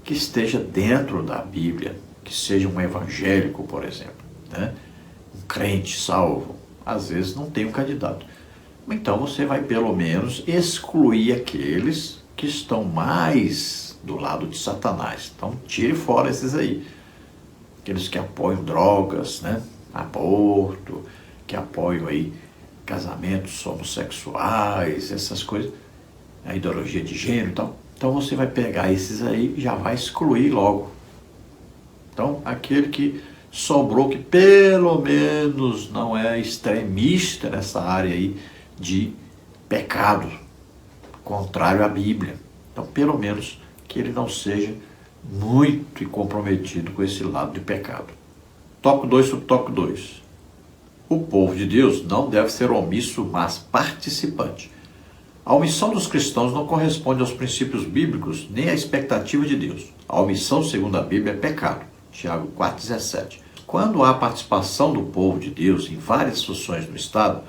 que esteja dentro da Bíblia, que seja um evangélico, por exemplo, né? Um crente salvo. Às vezes não tem um candidato. Então você vai pelo menos excluir aqueles que estão mais do lado de Satanás. Então tire fora esses aí. Aqueles que apoiam drogas, né? Aborto, que apoiam aí casamentos homossexuais, essas coisas, a ideologia de gênero e tal. Então você vai pegar esses aí e já vai excluir logo. Então aquele que sobrou, que pelo menos não é extremista nessa área aí de pecado, contrário à Bíblia. Então pelo menos que ele não seja muito comprometido com esse lado de pecado. Tópico 2, subtópico 2. O povo de Deus não deve ser omisso, mas participante. A omissão dos cristãos não corresponde aos princípios bíblicos nem à expectativa de Deus. A omissão, segundo a Bíblia, é pecado. Tiago 4,17. Quando há participação do povo de Deus em várias funções no Estado,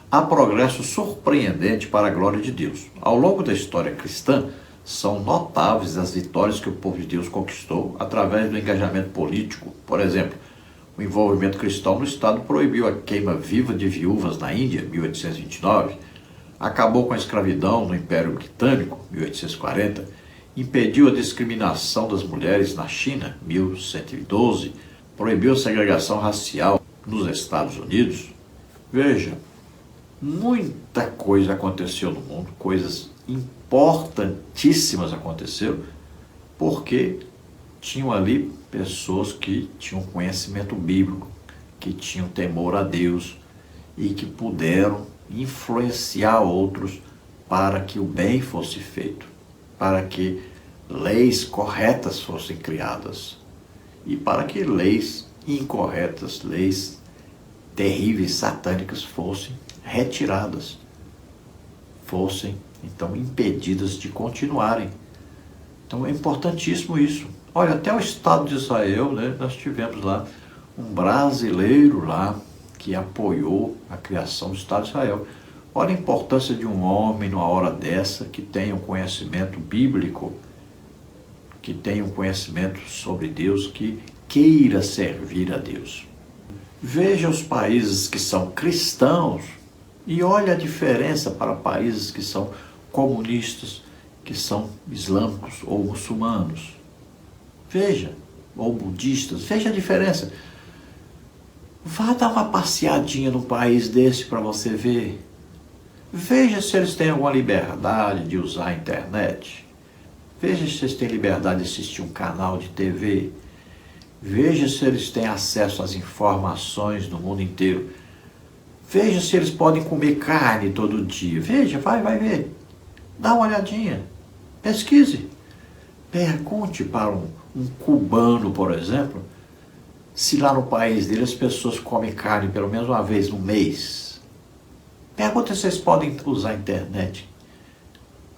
há progresso surpreendente para a glória de Deus. Ao longo da história cristã, são notáveis as vitórias que o povo de Deus conquistou através do engajamento político. Por exemplo, o envolvimento cristão no Estado proibiu a queima viva de viúvas na Índia, 1829, acabou com a escravidão no Império Britânico, 1840, impediu a discriminação das mulheres na China, 1112, proibiu a segregação racial nos Estados Unidos. Veja, muita coisa aconteceu no mundo, coisas importantíssimas aconteceram, porque tinham ali pessoas que tinham conhecimento bíblico, que tinham temor a Deus e que puderam influenciar outros para que o bem fosse feito, para que leis corretas fossem criadas e para que leis incorretas, leis terríveis, satânicas fossem retiradas, fossem então impedidas de continuarem. Então é importantíssimo isso. Olha, até o Estado de Israel, né, nós tivemos lá um brasileiro lá que apoiou a criação do Estado de Israel. Olha a importância de um homem numa hora dessa que tenha um conhecimento bíblico, que tenha um conhecimento sobre Deus, que queira servir a Deus. Veja os países que são cristãos e olha a diferença para países que são comunistas, que são islâmicos ou muçulmanos. Veja, ou budistas, veja a diferença. Vá dar uma passeadinha num país desse para você ver. Veja se eles têm alguma liberdade de usar a internet. Veja se eles têm liberdade de assistir um canal de TV. Veja se eles têm acesso às informações do mundo inteiro. Veja se eles podem comer carne todo dia. Veja, vai ver. Dá uma olhadinha. Pesquise. Pergunte para um cubano, por exemplo, se lá no país dele as pessoas comem carne pelo menos uma vez no mês. Pergunta se vocês podem usar a internet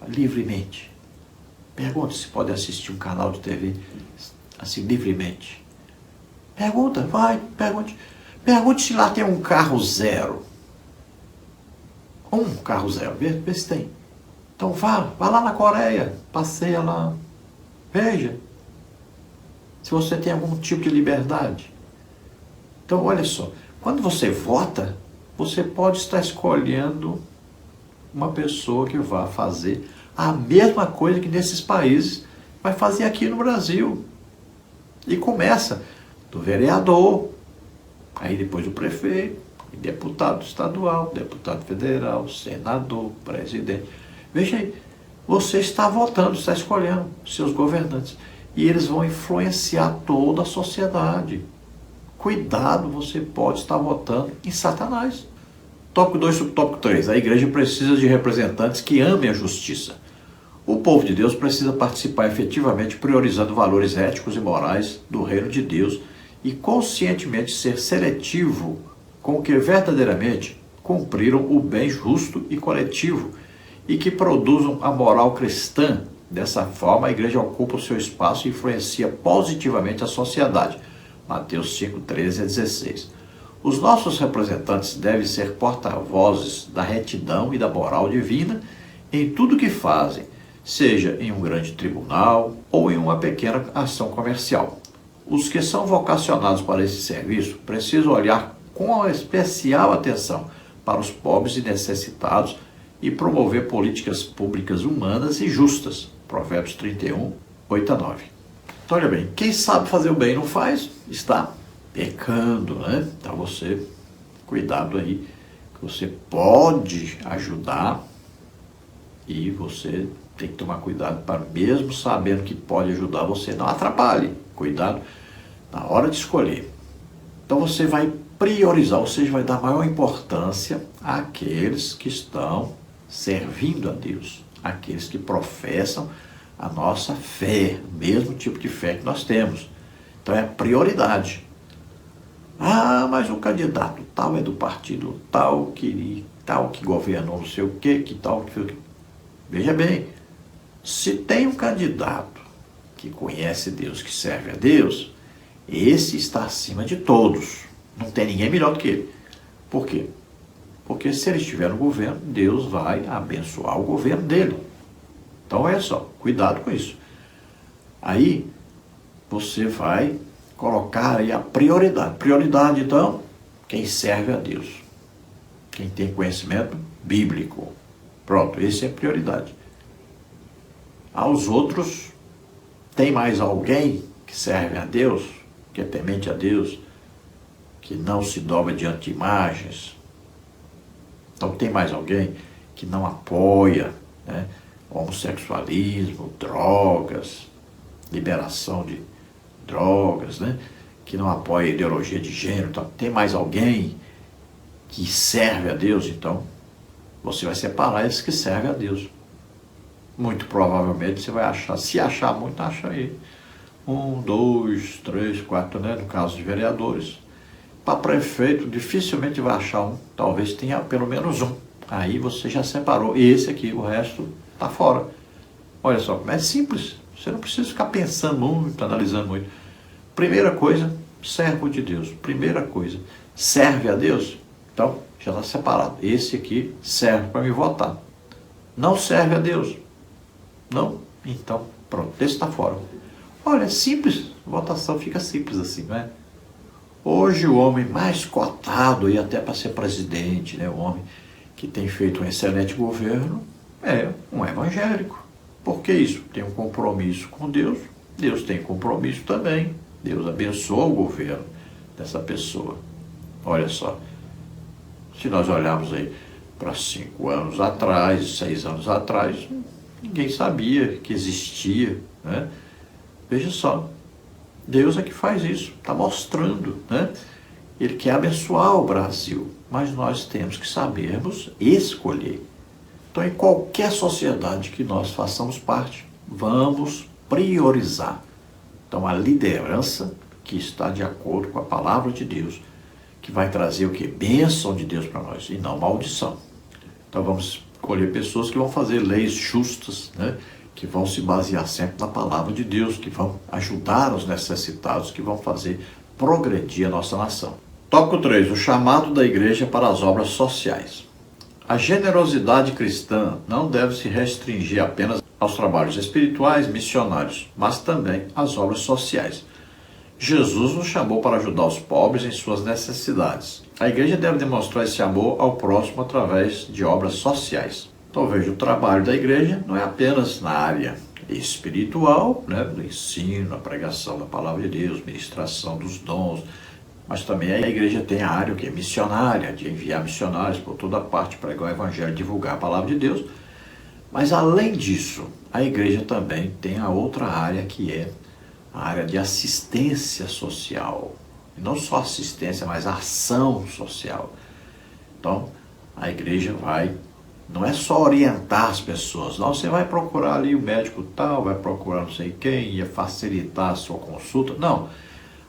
livremente. Pergunta se podem assistir um canal de TV assim livremente. Pergunta, vai, pergunte. Pergunte se lá tem um carro zero. Um carro zero, vê se tem. Então vá lá na Coreia, passeia lá, veja se você tem algum tipo de liberdade. Então olha só, quando você vota, você pode estar escolhendo uma pessoa que vai fazer a mesma coisa que nesses países vai fazer aqui no Brasil. E começa do vereador, aí depois do prefeito, deputado estadual, deputado federal, senador, presidente. Veja aí, você está votando, está escolhendo seus governantes. E eles vão influenciar toda a sociedade. Cuidado, você pode estar votando em Satanás. Tópico 2, subtópico 3. A igreja precisa de representantes que amem a justiça. O povo de Deus precisa participar efetivamente, priorizando valores éticos e morais do reino de Deus e conscientemente ser seletivo com o que verdadeiramente cumpriram o bem justo e coletivo e que produzam a moral cristã. Dessa forma, a igreja ocupa o seu espaço e influencia positivamente a sociedade. Mateus 5, 13 a 16. Os nossos representantes devem ser porta-vozes da retidão e da moral divina em tudo que fazem, seja em um grande tribunal ou em uma pequena ação comercial. Os que são vocacionados para esse serviço precisam olhar com especial atenção para os pobres e necessitados e promover políticas públicas humanas e justas. Provérbios 31, 8 a 9. Então, olha bem, quem sabe fazer o bem e não faz, está pecando, né? Então você, cuidado aí, que você pode ajudar e você tem que tomar cuidado para, mesmo sabendo que pode ajudar, você não atrapalhe. Cuidado na hora de escolher. Então você vai priorizar, ou seja, vai dar maior importância àqueles que estão servindo a Deus, aqueles que professam a nossa fé, o mesmo tipo de fé que nós temos. Então é prioridade. Ah, mas o candidato tal é do partido tal que governou não sei o quê, que tal. Veja bem, se tem um candidato que conhece Deus, que serve a Deus, esse está acima de todos. Não tem ninguém melhor do que ele. Por quê? Porque se ele estiver no governo, Deus vai abençoar o governo dele. Então, olha só, cuidado com isso. Aí, você vai colocar aí a prioridade. Prioridade, então, quem serve a Deus. Quem tem conhecimento bíblico. Pronto, esse é prioridade. Aos outros, tem mais alguém que serve a Deus, que é temente a Deus, que não se dobra diante de imagens. Então, tem mais alguém que não apoia, né, homossexualismo, drogas, liberação de drogas, né, que não apoia a ideologia de gênero. Então, tem mais alguém que serve a Deus, então você vai separar esses que servem a Deus. Muito provavelmente você vai achar, se achar muito, acha aí 1, 2, 3, 4, né, no caso de vereadores. Para prefeito, dificilmente vai achar um, talvez tenha pelo menos um. Aí você já separou esse aqui, o resto está fora. Olha só, é simples, você não precisa ficar pensando muito, analisando muito. Primeira coisa, servo de Deus. Primeira coisa, serve a Deus? Então, já está separado. Esse aqui serve para me votar. Não serve a Deus? Não? Então, pronto, esse está fora. Olha, é simples, a votação fica simples assim, não é? Hoje o homem mais cotado e até para ser presidente, né, o homem que tem feito um excelente governo, é um evangélico. Por que isso? Tem um compromisso com Deus, Deus tem compromisso também. Deus abençoa o governo dessa pessoa. Olha só, se nós olharmos aí para 5 anos atrás, 6 anos atrás, ninguém sabia que existia, né? Veja só, Deus é que faz isso, está mostrando, né? Ele quer abençoar o Brasil, mas nós temos que sabermos escolher. Então, em qualquer sociedade que nós façamos parte, vamos priorizar. Então, a liderança que está de acordo com a palavra de Deus, que vai trazer o quê? Bênção de Deus para nós e não maldição. Então vamos escolher pessoas que vão fazer leis justas, né? Que vão se basear sempre na palavra de Deus, que vão ajudar os necessitados, que vão fazer progredir a nossa nação. Tópico 3. O chamado da igreja para as obras sociais. A generosidade cristã não deve se restringir apenas aos trabalhos espirituais, missionários, mas também às obras sociais. Jesus nos chamou para ajudar os pobres em suas necessidades. A igreja deve demonstrar esse amor ao próximo através de obras sociais. Então veja, o trabalho da igreja não é apenas na área espiritual, né, do ensino, a pregação da palavra de Deus, ministração dos dons, mas também a igreja tem a área que é missionária, de enviar missionários por toda parte, pregar o evangelho, divulgar a palavra de Deus. Mas além disso, a igreja também tem a outra área que é a área de assistência social. E não só assistência, mas ação social. Então, a igreja não é só orientar as pessoas, não, você vai procurar ali o médico tal, vai procurar não sei quem, ia facilitar a sua consulta. Não,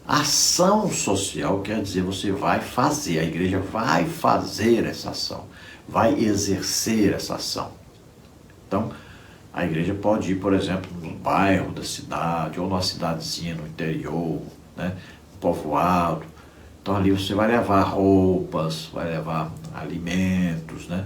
ação social quer dizer você vai fazer, a igreja vai fazer essa ação, vai exercer essa ação. Então, a igreja pode ir, por exemplo, no bairro da cidade, ou numa cidadezinha no interior, né, um povoado. Então ali você vai levar roupas, vai levar alimentos, né?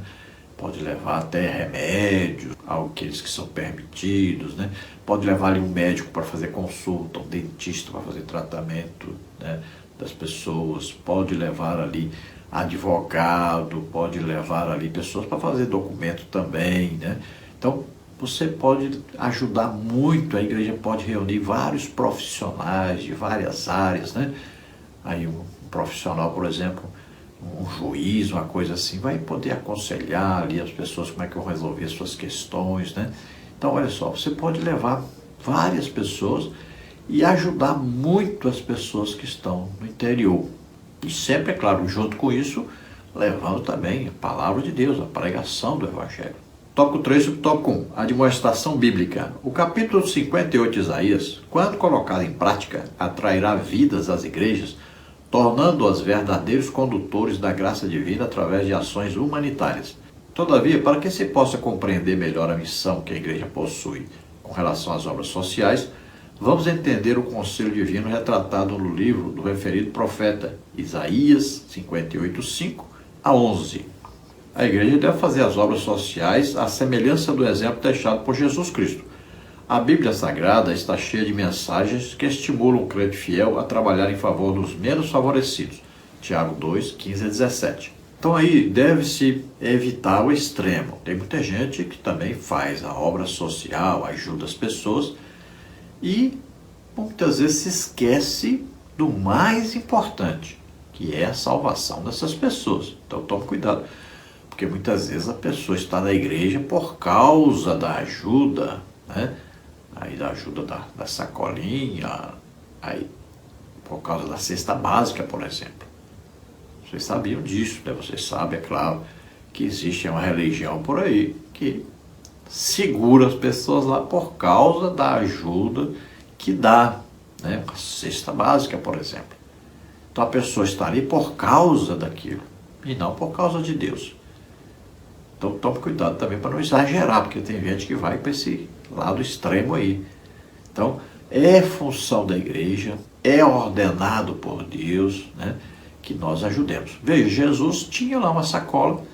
Pode levar até remédios, aqueles que são permitidos, né? Pode levar ali um médico para fazer consulta, um dentista para fazer tratamento, né, das pessoas, pode levar ali advogado, pode levar ali pessoas para fazer documento também, né? Então, você pode ajudar muito, a igreja pode reunir vários profissionais de várias áreas, né? Aí um profissional, por exemplo, um juiz, uma coisa assim, vai poder aconselhar ali as pessoas como é que vão resolver suas questões, né? Então, olha só, você pode levar várias pessoas e ajudar muito as pessoas que estão no interior. E sempre, é claro, junto com isso, levando também a palavra de Deus, a pregação do evangelho. Tópico 3 sobre tópico 1, a demonstração bíblica. O capítulo 58 de Isaías, quando colocado em prática, atrairá vidas às igrejas, tornando-as verdadeiros condutores da graça divina através de ações humanitárias. Todavia, para que se possa compreender melhor a missão que a igreja possui com relação às obras sociais, vamos entender o conselho divino retratado no livro do referido profeta Isaías 58, 5 a 11. A igreja deve fazer as obras sociais à semelhança do exemplo deixado por Jesus Cristo. A Bíblia Sagrada está cheia de mensagens que estimulam o crente fiel a trabalhar em favor dos menos favorecidos. Tiago 2, 15 a 17. Então aí deve-se evitar o extremo. Tem muita gente que também faz a obra social, ajuda as pessoas e muitas vezes se esquece do mais importante, que é a salvação dessas pessoas. Então tome cuidado. Porque muitas vezes a pessoa está na igreja por causa da ajuda, né? Aí da ajuda da sacolinha, aí por causa da cesta básica, por exemplo. Vocês sabiam disso, né? Vocês sabem, é claro, que existe uma religião por aí que segura as pessoas lá por causa da ajuda que dá, né? A cesta básica, por exemplo. Então a pessoa está ali por causa daquilo e não por causa de Deus. Então tome cuidado também para não exagerar, porque tem gente que vai para esse lado extremo aí. Então é função da igreja, é ordenado por Deus, né, que nós ajudemos. Veja, Jesus tinha lá uma sacola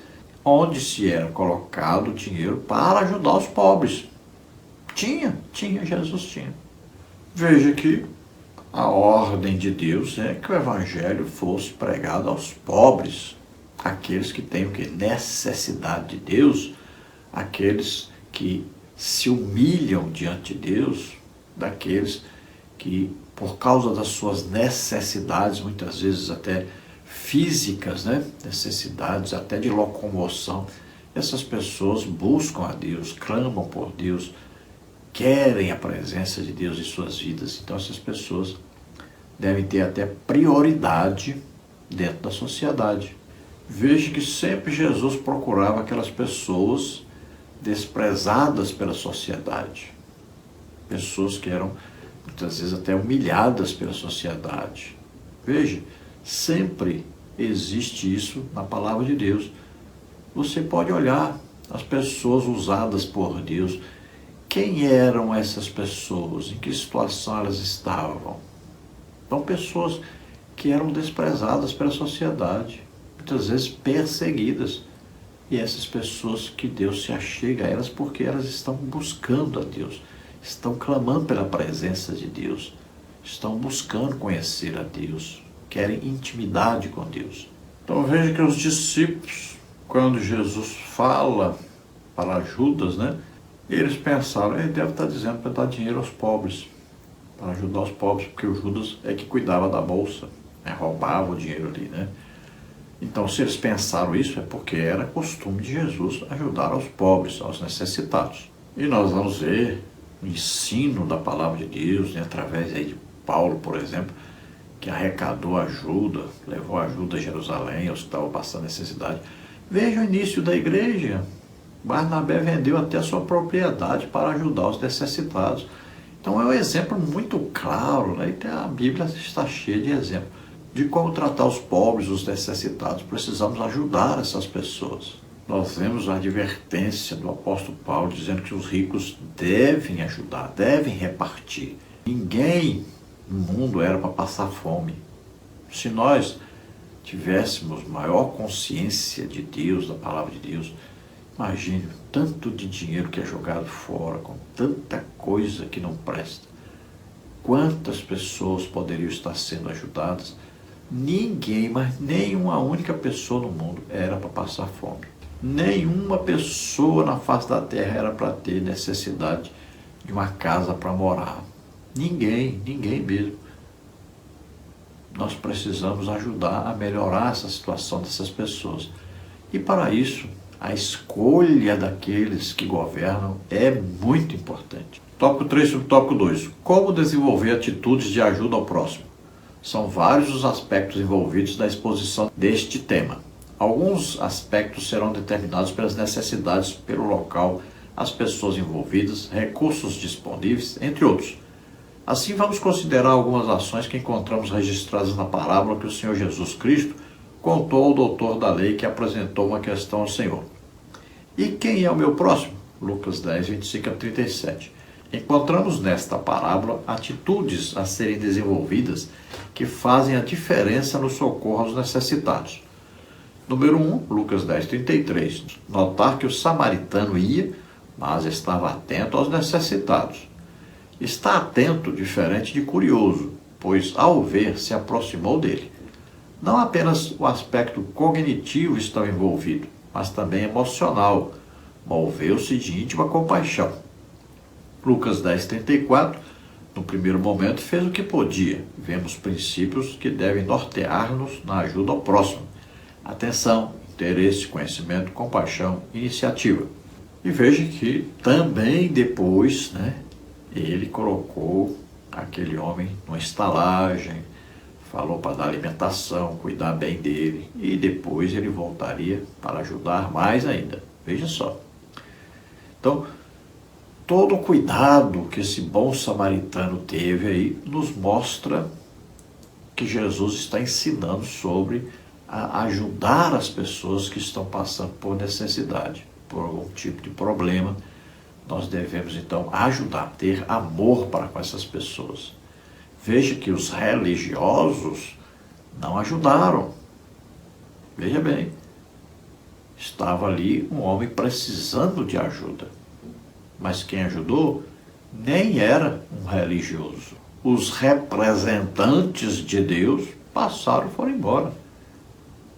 onde se era colocado dinheiro para ajudar os pobres. Jesus tinha. Veja que a ordem de Deus é que o evangelho fosse pregado aos pobres, aqueles que têm o que? Necessidade de Deus, aqueles que se humilham diante de Deus, daqueles que, por causa das suas necessidades, muitas vezes até físicas, né? Necessidades até de locomoção, essas pessoas buscam a Deus, clamam por Deus, querem a presença de Deus em suas vidas. Então essas pessoas devem ter até prioridade dentro da sociedade. Veja que sempre Jesus procurava aquelas pessoas desprezadas pela sociedade, pessoas que eram muitas vezes até humilhadas pela sociedade. Veja, sempre existe isso na palavra de Deus. Você pode olhar as pessoas usadas por Deus. Quem eram essas pessoas? Em que situação elas estavam? São pessoas que eram desprezadas pela sociedade, muitas vezes perseguidas. E essas pessoas que Deus se achega a elas porque elas estão buscando a Deus, estão clamando pela presença de Deus, estão buscando conhecer a Deus, querem intimidade com Deus. Então veja que os discípulos, quando Jesus fala para Judas, eles pensaram, ele deve estar dizendo para dar dinheiro aos pobres, para ajudar os pobres, porque o Judas é que cuidava da bolsa, roubava o dinheiro ali, Então, se eles pensaram isso, é porque era costume de Jesus ajudar aos pobres, aos necessitados. E nós vamos ver o ensino da palavra de Deus, através aí de Paulo, por exemplo, que arrecadou ajuda, levou ajuda a Jerusalém, aos que estavam passando necessidade. Veja o início da igreja. Barnabé vendeu até a sua propriedade para ajudar os necessitados. Então é um exemplo muito claro, E a Bíblia está cheia de exemplos de como tratar os pobres, os necessitados. Precisamos ajudar essas pessoas. Nós vemos a advertência do apóstolo Paulo dizendo que os ricos devem ajudar, devem repartir. Ninguém no mundo era para passar fome. Se nós tivéssemos maior consciência de Deus, da palavra de Deus, imagine o tanto de dinheiro que é jogado fora, com tanta coisa que não presta. Quantas pessoas poderiam estar sendo ajudadas? Ninguém, mas nenhuma única pessoa no mundo era para passar fome. Nenhuma pessoa na face da terra era para ter necessidade de uma casa para morar. Ninguém mesmo. Nós precisamos ajudar a melhorar essa situação dessas pessoas. E para isso, a escolha daqueles que governam é muito importante. Tópico 3, subtópico 2. Como desenvolver atitudes de ajuda ao próximo? São vários os aspectos envolvidos na exposição deste tema. Alguns aspectos serão determinados pelas necessidades, pelo local, as pessoas envolvidas, recursos disponíveis, entre outros. Assim, vamos considerar algumas ações que encontramos registradas na parábola que o Senhor Jesus Cristo contou ao doutor da lei que apresentou uma questão ao Senhor. E quem é o meu próximo? Lucas 10, 25 a 37. Encontramos nesta parábola atitudes a serem desenvolvidas que fazem a diferença no socorro aos necessitados. Número 1, Lucas 10, 33. Notar que o samaritano ia, mas estava atento aos necessitados. Está atento, diferente de curioso, pois ao ver se aproximou dele. Não apenas o aspecto cognitivo está envolvido, mas também emocional. Moveu-se de íntima compaixão. Lucas 10, 34, no primeiro momento fez o que podia. Vemos princípios que devem nortear-nos na ajuda ao próximo. Atenção, interesse, conhecimento, compaixão, iniciativa. E veja que também depois, ele colocou aquele homem numa estalagem, falou para dar alimentação, cuidar bem dele, e depois ele voltaria para ajudar mais ainda. Veja só. Então, todo o cuidado que esse bom samaritano teve aí nos mostra que Jesus está ensinando sobre a ajudar as pessoas que estão passando por necessidade, por algum tipo de problema. Nós devemos, então, ajudar, ter amor para com essas pessoas. Veja que os religiosos não ajudaram. Veja bem, estava ali um homem precisando de ajuda. Mas quem ajudou nem era um religioso. Os representantes de Deus passaram e foram embora.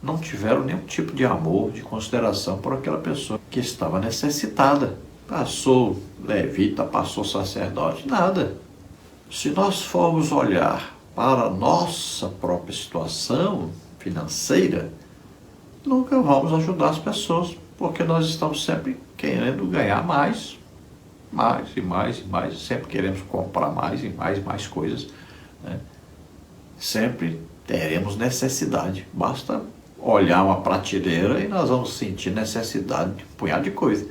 Não tiveram nenhum tipo de amor, de consideração por aquela pessoa que estava necessitada. Passou levita, passou sacerdote, nada. Se nós formos olhar para a nossa própria situação financeira, nunca vamos ajudar as pessoas, porque nós estamos sempre querendo ganhar mais e mais, sempre queremos comprar mais e mais coisas, Sempre teremos necessidade, basta olhar uma prateleira e nós vamos sentir necessidade de um punhado de coisa.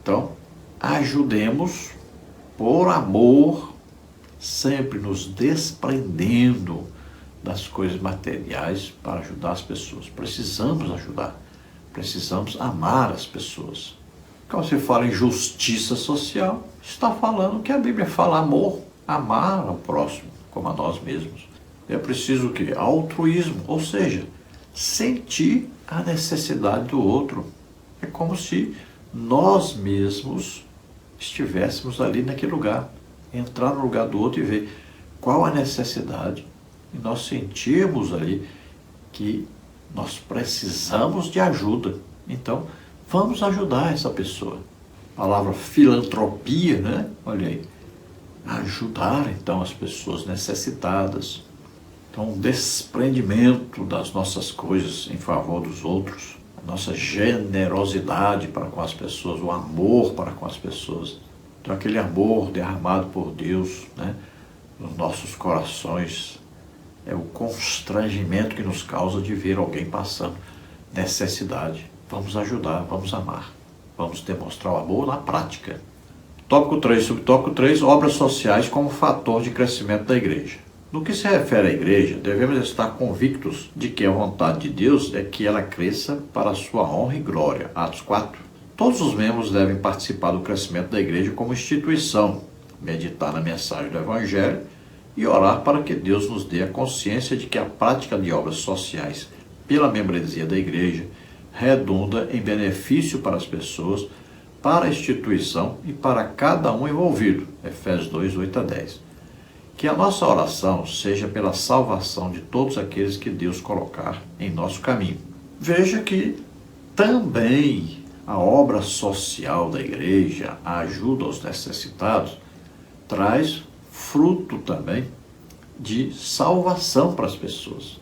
Então, ajudemos por amor sempre nos desprendendo das coisas materiais para ajudar as pessoas. Precisamos ajudar, precisamos amar as pessoas. Quando se fala em justiça social, está falando que a Bíblia fala amor, amar ao próximo como a nós mesmos. É preciso o quê? Altruísmo, ou seja, sentir a necessidade do outro. É como se nós mesmos estivéssemos ali naquele lugar, entrar no lugar do outro e ver qual a necessidade, e nós sentirmos ali que nós precisamos de ajuda. Então, vamos ajudar essa pessoa. A palavra filantropia, né? Olha aí. Ajudar, então, as pessoas necessitadas. Então, o desprendimento das nossas coisas em favor dos outros, a nossa generosidade para com as pessoas, o amor para com as pessoas. Então, aquele amor derramado por Deus, né, nos nossos corações, é o constrangimento que nos causa de ver alguém passando necessidade. Vamos ajudar, vamos amar, vamos demonstrar o amor na prática. Tópico 3, subtópico 3, obras sociais como fator de crescimento da igreja. No que se refere à igreja, devemos estar convictos de que a vontade de Deus é que ela cresça para a sua honra e glória. Atos 4. Todos os membros devem participar do crescimento da igreja como instituição, meditar na mensagem do Evangelho e orar para que Deus nos dê a consciência de que a prática de obras sociais pela membresia da igreja redunda em benefício para as pessoas, para a instituição e para cada um envolvido. Efésios 2, 8 a 10. Que a nossa oração seja pela salvação de todos aqueles que Deus colocar em nosso caminho. Veja que também a obra social da igreja, a ajuda aos necessitados, traz fruto também de salvação para as pessoas.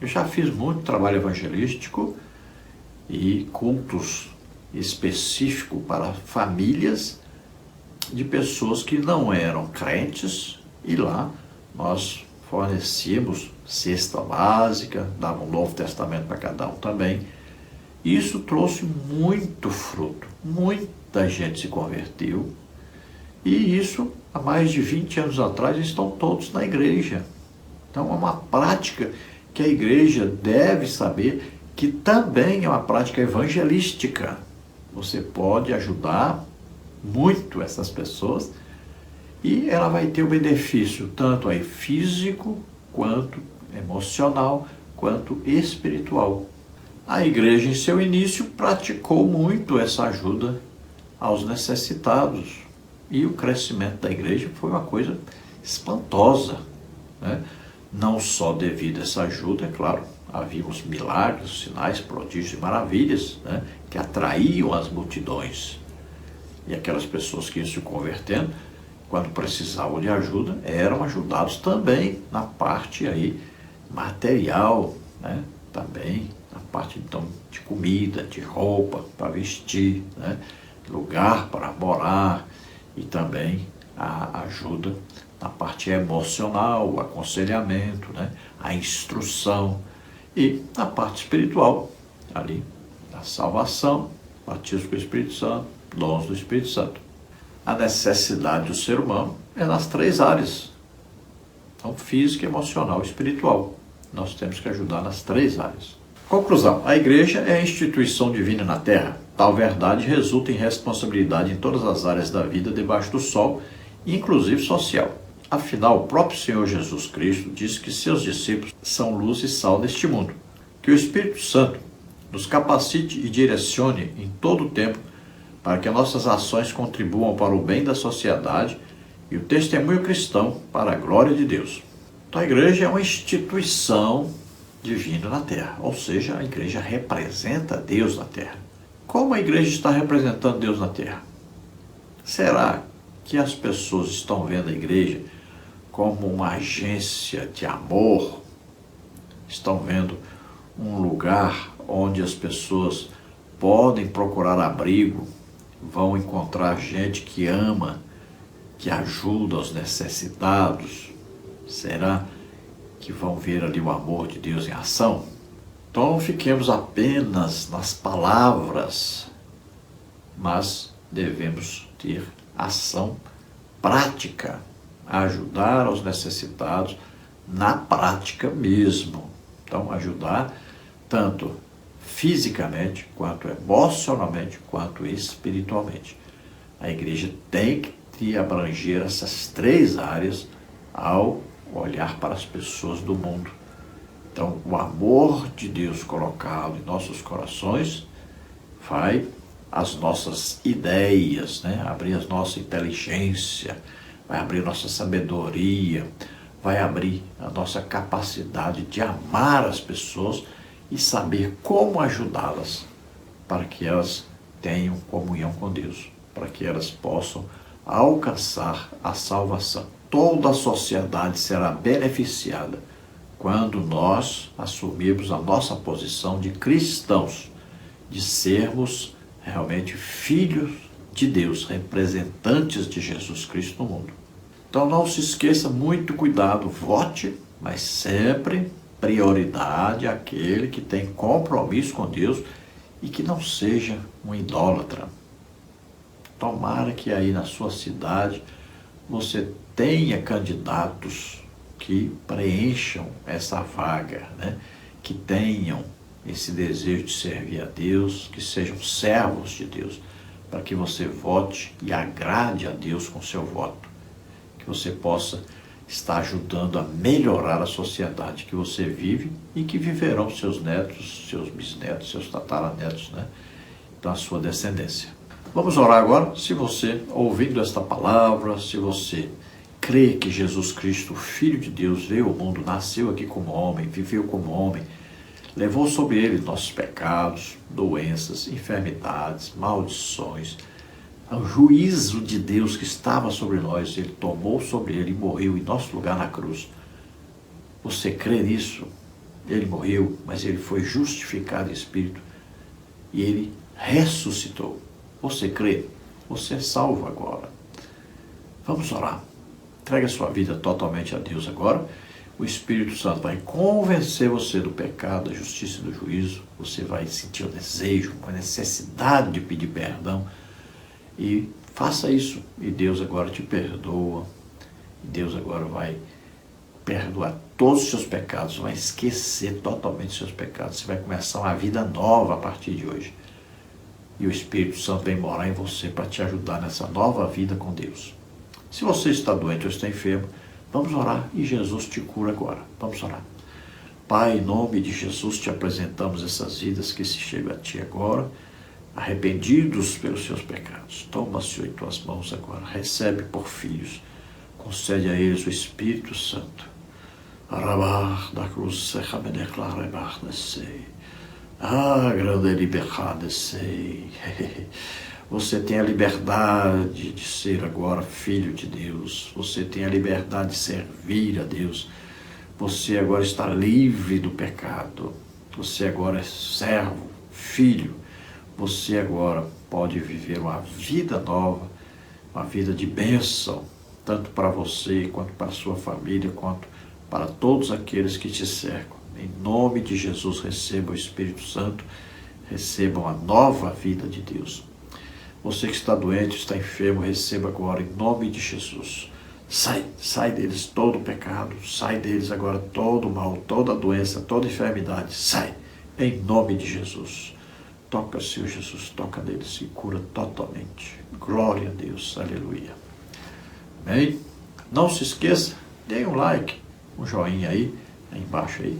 Eu já fiz muito trabalho evangelístico e cultos específicos para famílias de pessoas que não eram crentes, e lá nós fornecíamos cesta básica, dava um Novo Testamento para cada um também. Isso trouxe muito fruto, muita gente se converteu, e isso há mais de 20 anos atrás estão todos na igreja. Então é uma prática que a igreja deve saber que também é uma prática evangelística. Você pode ajudar muito essas pessoas e ela vai ter o benefício tanto aí físico, quanto emocional, quanto espiritual. A igreja, em seu início, praticou muito essa ajuda aos necessitados. E o crescimento da igreja foi uma coisa espantosa, né? Não só devido a essa ajuda, é claro, havia os milagres, sinais, prodígios e maravilhas, né, que atraíam as multidões. E aquelas pessoas que iam se convertendo, quando precisavam de ajuda, eram ajudados também na parte aí material, né, também na parte então de comida, de roupa para vestir, né, lugar para morar, e também a ajuda na parte emocional, o aconselhamento, né, a instrução, e na parte espiritual, ali, a salvação, batismo com o Espírito Santo, dons do Espírito Santo. A necessidade do ser humano é nas 3 áreas. Então, física, emocional e espiritual. Nós temos que ajudar nas 3 áreas. Conclusão. A igreja é a instituição divina na terra. Tal verdade resulta em responsabilidade em todas as áreas da vida debaixo do sol, inclusive social. Afinal, o próprio Senhor Jesus Cristo disse que seus discípulos são luz e sal deste mundo. Que o Espírito Santo nos capacite e direcione em todo o tempo para que nossas ações contribuam para o bem da sociedade e o testemunho cristão para a glória de Deus. Então, a igreja é uma instituição divina na terra, ou seja, a igreja representa Deus na terra. Como a igreja está representando Deus na terra? Será que as pessoas estão vendo a igreja como uma agência de amor? Estão vendo um lugar onde as pessoas podem procurar abrigo, vão encontrar gente que ama, que ajuda os necessitados? Será que vão ver ali o amor de Deus em ação? Então não fiquemos apenas nas palavras, mas devemos ter ação prática ajudar os necessitados na prática mesmo. Então, ajudar tanto fisicamente, quanto emocionalmente, quanto espiritualmente. A igreja tem que abranger essas três áreas ao olhar para as pessoas do mundo. Então, o amor de Deus colocado em nossos corações vai as nossas ideias, né? Abrir a nossa inteligência, vai abrir nossa sabedoria, vai abrir a nossa capacidade de amar as pessoas e saber como ajudá-las para que elas tenham comunhão com Deus, para que elas possam alcançar a salvação. Toda a sociedade será beneficiada quando nós assumirmos a nossa posição de cristãos, de sermos realmente filhos de Deus, representantes de Jesus Cristo no mundo. Então não se esqueça, muito cuidado, vote, mas sempre prioridade àquele que tem compromisso com Deus e que não seja um idólatra. Tomara que aí na sua cidade você tenha candidatos que preencham essa vaga, né? Que tenham esse desejo de servir a Deus, que sejam servos de Deus, para que você vote e agrade a Deus com seu voto, que você possa estar ajudando a melhorar a sociedade que você vive e que viverão seus netos, seus bisnetos, seus tataranetos, né? Então, a sua descendência. Vamos orar agora. Se você, ouvindo esta palavra, se você crê que Jesus Cristo, Filho de Deus, veio ao mundo, nasceu aqui como homem, viveu como homem, levou sobre ele nossos pecados, doenças, enfermidades, maldições, o juízo de Deus que estava sobre nós, ele tomou sobre ele e morreu em nosso lugar na cruz. Você crê nisso? Ele morreu, mas ele foi justificado em espírito e ele ressuscitou. Você crê? Você é salvo agora. Vamos orar. Entregue a sua vida totalmente a Deus agora. O Espírito Santo vai convencer você do pecado, da justiça e do juízo. Você vai sentir o desejo, a necessidade de pedir perdão. E faça isso. E Deus agora te perdoa. E Deus agora vai perdoar todos os seus pecados. Vai esquecer totalmente os seus pecados. Você vai começar uma vida nova a partir de hoje. E o Espírito Santo vem morar em você para te ajudar nessa nova vida com Deus. Se você está doente ou está enfermo, vamos orar e Jesus te cura agora. Vamos orar. Pai, em nome de Jesus, te apresentamos essas vidas que se chegam a ti agora, arrependidos pelos seus pecados. Toma, Senhor, em tuas mãos agora. Recebe por filhos. Concede a eles o Espírito Santo. Arabar da cruz, grande liberdade, sei. Você tem a liberdade de ser agora filho de Deus. Você tem a liberdade de servir a Deus. Você agora está livre do pecado. Você agora é servo, filho. Você agora pode viver uma vida nova, uma vida de bênção, tanto para você, quanto para a sua família, quanto para todos aqueles que te cercam. Em nome de Jesus, receba o Espírito Santo, receba a nova vida de Deus. Você que está doente, está enfermo, receba agora em nome de Jesus. Sai deles todo o pecado, sai deles agora todo o mal, toda a doença, toda a enfermidade, sai, em nome de Jesus. Toca, Senhor Jesus, toca neles e cura totalmente. Glória a Deus, aleluia. Amém? Não se esqueça, dê um like, um joinha aí embaixo aí,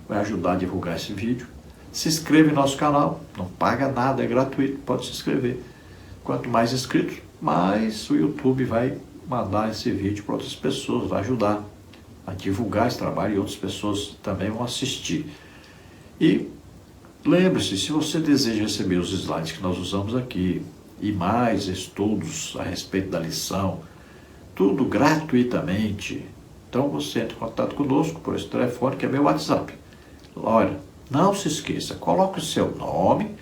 vai ajudar a divulgar esse vídeo. Se inscreva em nosso canal, não paga nada, é gratuito, pode se inscrever. Quanto mais inscritos, mais o YouTube vai mandar esse vídeo para outras pessoas, vai ajudar a divulgar esse trabalho e outras pessoas também vão assistir. E lembre-se, se você deseja receber os slides que nós usamos aqui e mais estudos a respeito da lição, tudo gratuitamente, então você entra em contato conosco por esse telefone que é meu WhatsApp. Olha, não se esqueça, coloque o seu nome,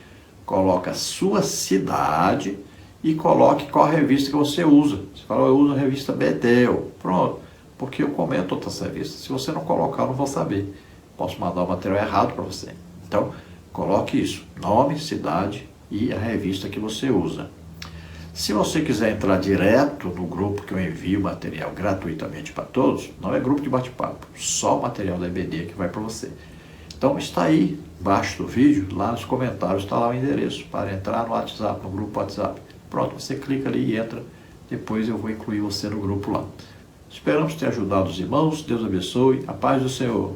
coloque a sua cidade e coloque qual revista que você usa. Você fala, eu uso a revista Bedel. Pronto, porque eu comento outras revistas. Se você não colocar, eu não vou saber. Posso mandar o material errado para você. Então, coloque isso, nome, cidade e a revista que você usa. Se você quiser entrar direto no grupo que eu envio material gratuitamente para todos, não é grupo de bate-papo, só o material da EBD que vai para você. Então está aí, embaixo do vídeo, lá nos comentários está lá o endereço para entrar no WhatsApp, no grupo WhatsApp. Pronto, você clica ali e entra, depois eu vou incluir você no grupo lá. Esperamos ter ajudado os irmãos, Deus abençoe, a paz do Senhor.